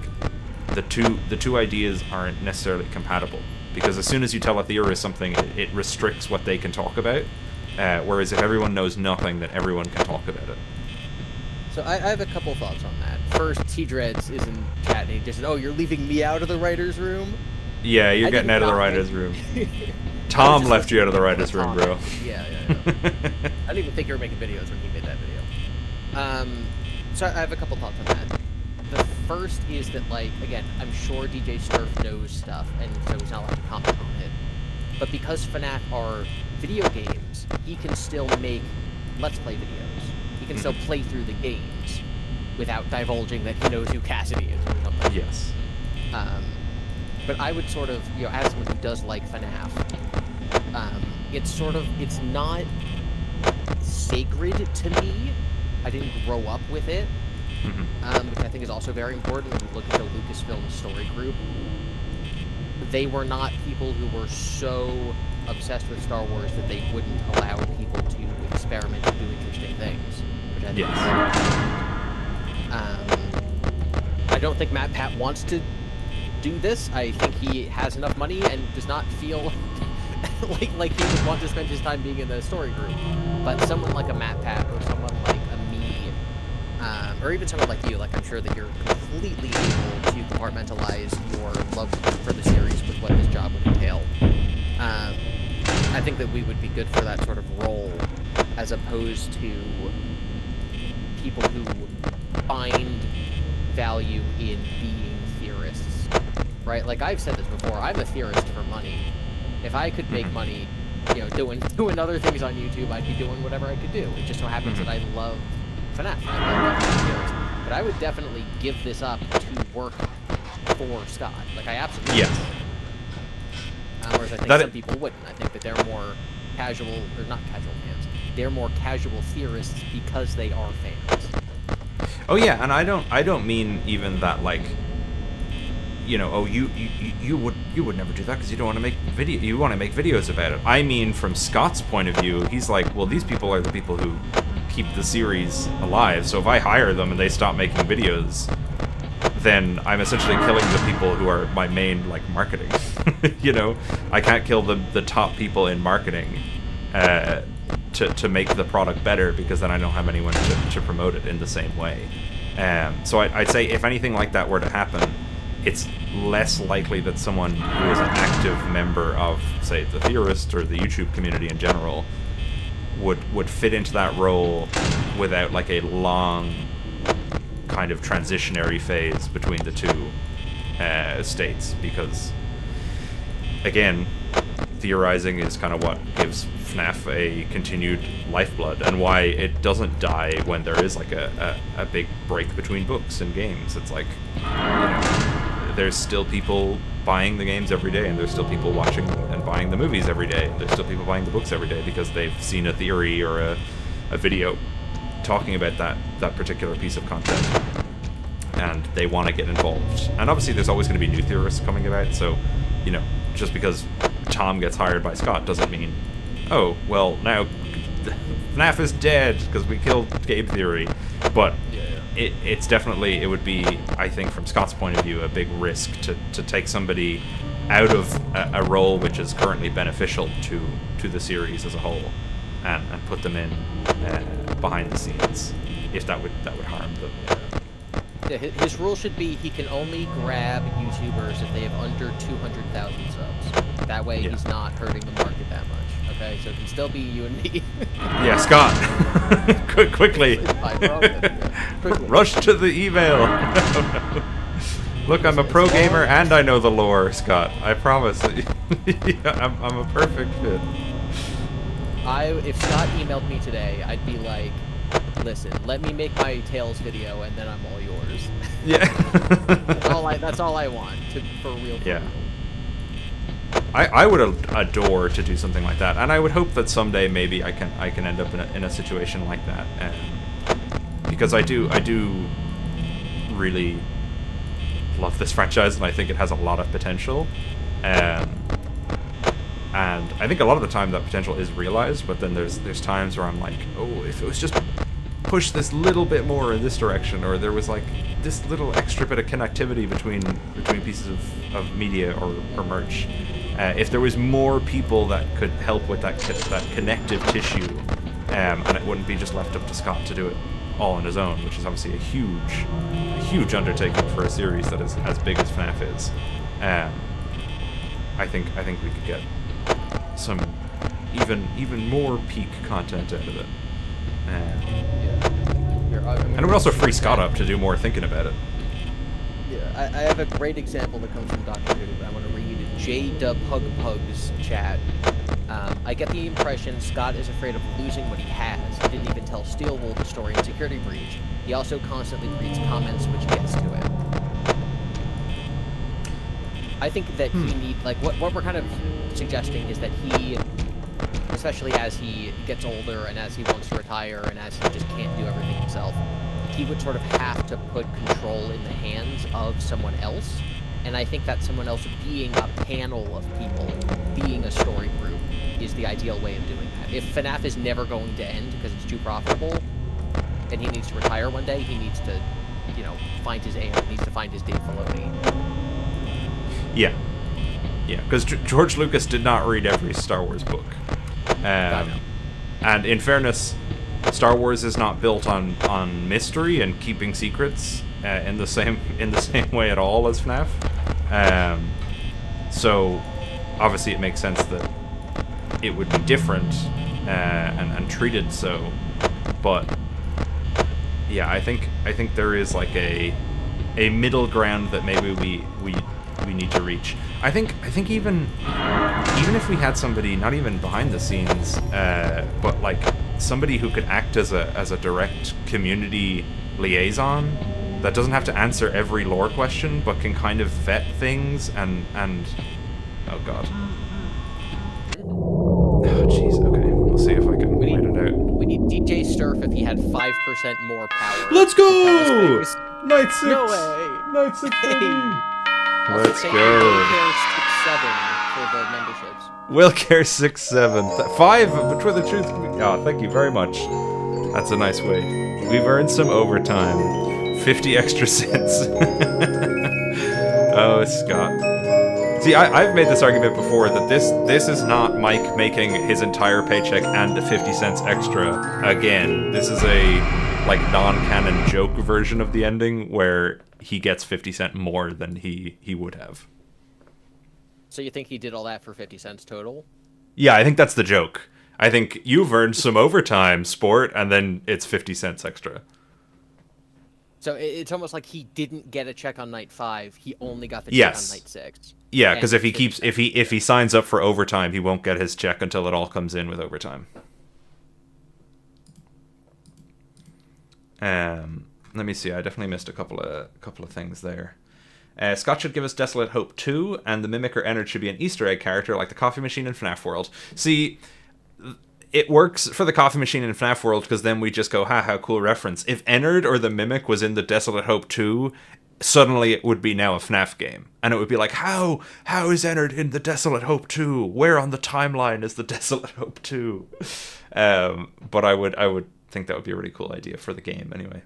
the two ideas aren't necessarily compatible, because as soon as you tell a theorist something, it restricts what they can talk about, whereas if everyone knows nothing, then everyone can talk about it. So I have a couple thoughts on that. First, T-Dreads is in chat, and he just said, oh, you're leaving me out of the writer's room? Yeah, you're getting out of the writer's room. Tom left you out of the writer's room, bro. Yeah. I didn't even think you were making videos when he made that video. So I have a couple thoughts on that. The first is that, like, again, I'm sure DJ Sturf knows stuff, and so he's not allowed to comment on it. But because FNAF are video games, he can still make Let's Play videos. He can still play through the games without divulging that he knows who Cassidy is or something. Yes. But I would sort of, as someone who does like FNAF, it's not sacred to me. I didn't grow up with it, which I think is also very important when you look at the Lucasfilm story group. they were not people who were so obsessed with Star Wars that they wouldn't allow people to experiment and do interesting things. Which I think I don't think Matt Pat wants to do this. I think he has enough money and does not feel like he would want to spend his time being in the story group. But someone like a Matt Pat or someone like a me, or even someone like you, like I'm sure that you're completely able to compartmentalize your love for the series with what this job would entail. I think that we would be good for that sort of role, as opposed to people who find value in being theorists, right? Like I've said this before, I'm a theorist for money. If I could make money, you know, doing other things on YouTube, I'd be doing whatever I could do. It just so happens that I love FNAF. I love theorists. But I would definitely give this up to work for Scott. Like I absolutely would. Whereas I think some people wouldn't. I think that they're more casual, or not casual fans. They're more casual theorists because they are fans. Oh yeah, and I don't mean even that, like, you know, oh, you would never do that because you don't want to make video. You want to make videos about it. I mean, from Scott's point of view, he's like, well, these people are the people who keep the series alive. So if I hire them and they stop making videos, then I'm essentially killing the people who are my main, like, marketing. You know, I can't kill the top people in marketing to make the product better, because then I don't have anyone to promote it in the same way. So I'd say if anything like that were to happen, it's less likely that someone who is an active member of, say, the theorist or the YouTube community in general would fit into that role without, like, a long kind of transitionary phase between the two states, because, again, theorizing is kind of what gives FNAF a continued lifeblood, and why it doesn't die when there is, like, a big break between books and games. It's like, you know, there's still people buying the games every day, and there's still people watching and buying the movies every day, and there's still people buying the books every day because they've seen a theory or a video talking about that particular piece of content, and they want to get involved. And obviously there's always going to be new theorists coming about, so, you know, just because Tom gets hired by Scott doesn't mean, oh, well, now FNAF is dead because we killed game theory. But it's definitely, it would be, I think, from Scott's point of view, a big risk to take somebody out of a role which is currently beneficial to the series as a whole, and put them in behind the scenes, if that would harm them. Yeah, his rule should be he can only grab YouTubers if they have under 200,000 subs. That way he's not hurting the market that much. Okay, so it can still be you and me. Yeah, Scott. Quickly. Quickly. Rush to the email. Look, I'm a pro gamer and I know the lore, Scott. I promise. I'm a perfect fit. If Scott emailed me today, I'd be like, listen, let me make my Tales video and then I'm all yours. Yeah. That's all I want, for real. Yeah. I would adore to do something like that, and I would hope that someday maybe I can end up in a situation like that, because I do really love this franchise, and I think it has a lot of potential, and I think a lot of the time that potential is realized, but then there's times where I'm like, oh, if it was just push this little bit more in this direction, or there was like this little extra bit of connectivity between pieces of media or merch. If there was more people that could help with that connective tissue, and it wouldn't be just left up to Scott to do it all on his own, which is obviously a huge undertaking for a series that is as big as FNAF is. I think we could get some even more peak content out of it. And it would also free Scott up to do more thinking about it. Yeah, I have a great example that comes from Doctor Who. I want to read J-Dub-Hug-Pug's chat. I get the impression Scott is afraid of losing what he has. He didn't even tell Steelwool the story in Security Breach. He also constantly reads comments which gets to him. I think that he needs, like, what we're kind of suggesting is that he, especially as he gets older and as he wants to retire and as he just can't do everything himself, he would sort of have to put control in the hands of someone else And I think that someone else being a panel of people, being a story group, is the ideal way of doing that. If FNAF is never going to end because it's too profitable, and he needs to retire one day, he needs to, find his heir, he needs to find his Dave Filoni. Yeah. Yeah, because George Lucas did not read every Star Wars book. And in fairness, Star Wars is not built on mystery and keeping secrets in the same way at all as FNAF. So obviously it makes sense that it would be different and treated so. But yeah, I think there is like a middle ground that maybe we need to reach. I think even if we had somebody not even behind the scenes, but like somebody who could act as a direct community liaison that doesn't have to answer every lore question, but can kind of vet things and oh god. Oh jeez. Okay, we'll see if I can wait it out. We need DJ Sturf if he had 5% more power. Let's go! Night 6! No way! Night 6, baby! Let's Say go! Willcare 6-7 for the memberships. Willcare 6-7. 5 between the truth. Oh, thank you very much. That's a nice way. We've earned some overtime. 50 extra cents. Oh, Scott. See, I've made this argument before that this is not Mike making his entire paycheck and the 50 cents extra again. This is a like non-canon joke version of the ending where he gets 50 cents more than he would have. So you think he did all that for 50 cents total? Yeah, I think that's the joke. I think you've earned some overtime, sport, and then it's 50 cents extra. So it's almost like he didn't get a check on night 5. He only got the check on night 6. Yeah, because if he signs up for overtime, he won't get his check until it all comes in with overtime. Let me see. I definitely missed a couple of things there. Scott should give us Desolate Hope 2, and the Mimic or Ennard should be an Easter egg character like the coffee machine in FNAF World. See, it works for the coffee machine in FNAF World because then we just go, ha, how cool reference. If Ennard or the Mimic was in the Desolate Hope 2, suddenly it would be now a FNAF game. And it would be like, how is Ennard in the Desolate Hope 2? Where on the timeline is the Desolate Hope 2? But I would think that would be a really cool idea for the game anyway.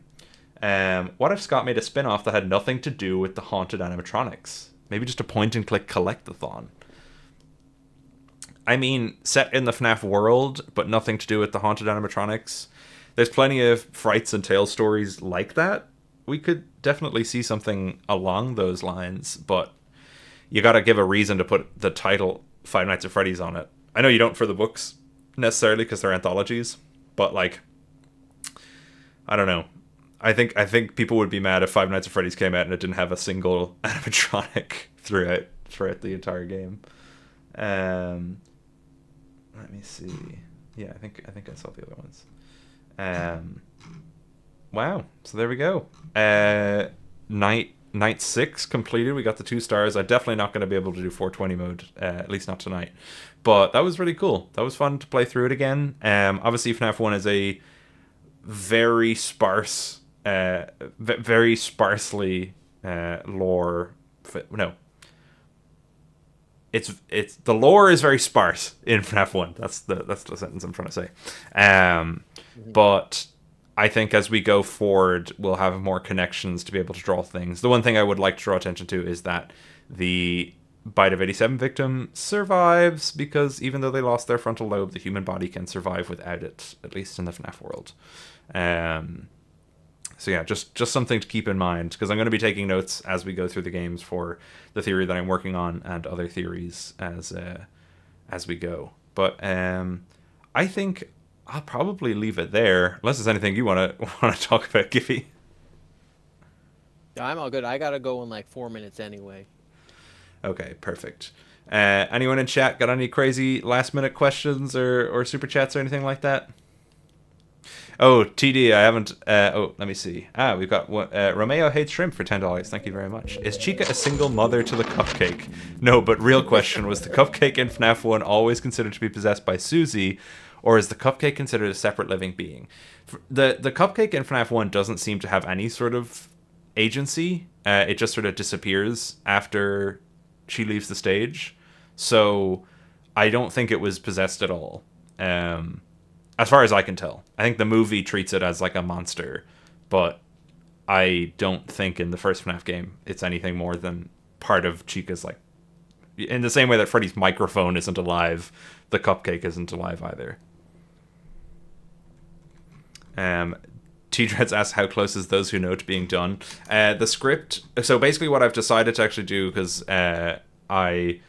What if Scott made a spin-off that had nothing to do with the haunted animatronics? Maybe just a point-and-click collectathon. I mean, set in the FNAF world, but nothing to do with the haunted animatronics. There's plenty of Frights and Tales stories like that. We could definitely see something along those lines, but you gotta give a reason to put the title Five Nights at Freddy's on it. I know you don't for the books, necessarily, because they're anthologies, but, like, I don't know. I think people would be mad if Five Nights at Freddy's came out and it didn't have a single animatronic throughout the entire game. Let me see. Yeah, I think I saw the other ones. Wow. So there we go. Night 6 completed. We got the 2 stars. I'm definitely not going to be able to do 420 mode, at least not tonight. But that was really cool. That was fun to play through it again. Obviously, FNAF 1 is a very sparse, very sparsely lore. No. It's the lore is very sparse in FNAF 1. That's the sentence I'm trying to say. But I think as we go forward, we'll have more connections to be able to draw things. The one thing I would like to draw attention to is that the Bite of 87 victim survives, because even though they lost their frontal lobe, the human body can survive without it, at least in the FNAF world. So yeah, just something to keep in mind, because I'm going to be taking notes as we go through the games for the theory that I'm working on and other theories as we go. But I think I'll probably leave it there, unless there's anything you want to talk about, Giffy. Yeah, I'm all good. I gotta go in like 4 minutes anyway. Okay, perfect. Anyone in chat got any crazy last minute questions or super chats or anything like that? Oh, TD, I haven't... let me see. We've got... Romeo hates shrimp for $10. Thank you very much. Is Chica a single mother to the cupcake? No, but real question, was the cupcake in FNAF 1 always considered to be possessed by Susie, or is the cupcake considered a separate living being? The cupcake in FNAF 1 doesn't seem to have any sort of agency. It just sort of disappears after she leaves the stage. So I don't think it was possessed at all. As far as I can tell. I think the movie treats it as like a monster, but I don't think in the first FNAF game it's anything more than part of Chica's, like, in the same way that Freddy's microphone isn't alive, the cupcake isn't alive either. T-Dreads asks, how close is Those Who Know to being done? The script, so basically what I've decided to actually do, because I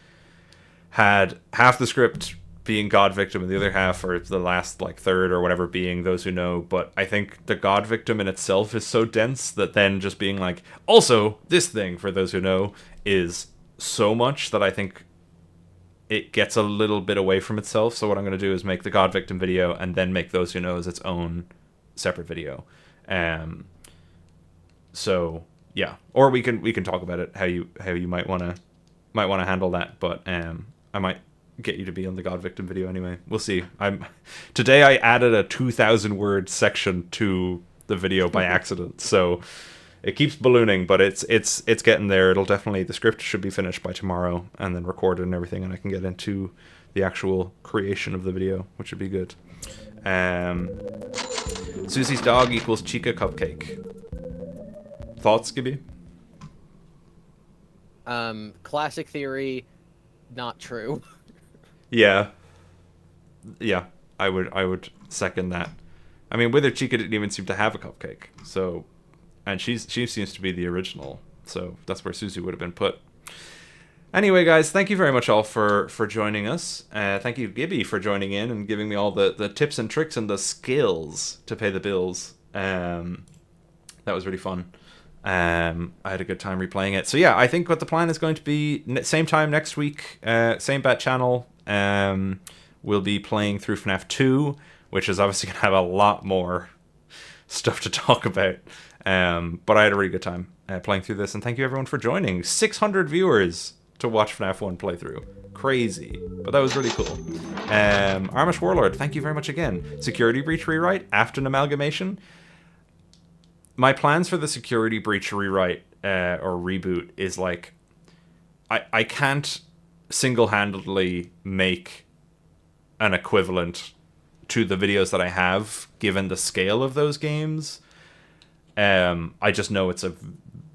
had half the script being God Victim and the other half, or the last like third or whatever, being Those Who Know, but I think the God Victim in itself is so dense that then just being like, also this thing for Those Who Know is so much that I think it gets a little bit away from itself. So what I'm going to do is make the God Victim video and then make Those Who Know as its own separate video. So yeah, or we can talk about it how you might want to handle that, but I might get you to be on the God Victim video anyway. We'll see. Today I added a 2,000 word section to the video by accident, so it keeps ballooning, but it's getting there. It'll definitely, the script should be finished by tomorrow and then recorded and everything, and I can get into the actual creation of the video, which would be good. Susie's dog equals Chica cupcake. Thoughts, Gibby? Classic theory, not true. Yeah, I would second that. I mean, Wither Chica didn't even seem to have a cupcake, so, and she seems to be the original, so that's where Susie would have been put. Anyway, guys, thank you very much all for joining us. Thank you, Gibby, for joining in and giving me all the tips and tricks and the skills to pay the bills. That was really fun. I had a good time replaying it. So yeah, I think what the plan is going to be, same time next week, same bat channel. We'll be playing through FNAF 2, which is obviously going to have a lot more stuff to talk about. But I had a really good time playing through this, and thank you everyone for joining. 600 viewers to watch FNAF 1 playthrough. Crazy. But that was really cool. Armish Warlord, thank you very much again. Security Breach rewrite after an amalgamation. My plans for the Security Breach rewrite or reboot is like, I can't single-handedly make an equivalent to the videos that I have, given the scale of those games. I just know it's a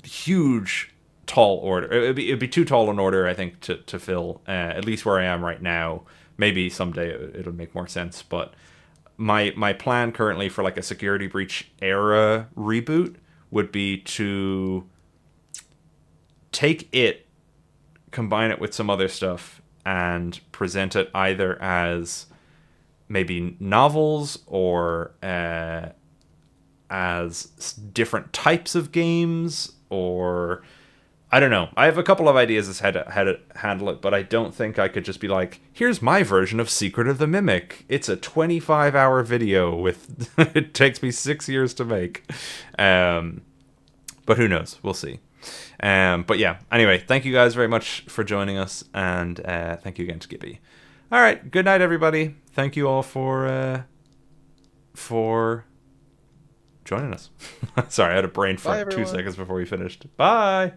huge, tall order. It'd be too tall an order, I think, to fill, at least where I am right now. Maybe someday it'll make more sense, but my plan currently for like a Security Breach era reboot would be to take it, combine it with some other stuff, and present it either as maybe novels or as different types of games, or I don't know. I have a couple of ideas as how to handle it, but I don't think I could just be like, here's my version of Secret of the Mimic. It's a 25-hour video with it takes me 6 years to make. But who knows? We'll see. But yeah, anyway, thank you guys very much for joining us, and thank you again to Gibby. All right, good night, everybody. Thank you all for joining us. Sorry, I had a brain fart 2 seconds before we finished. Bye!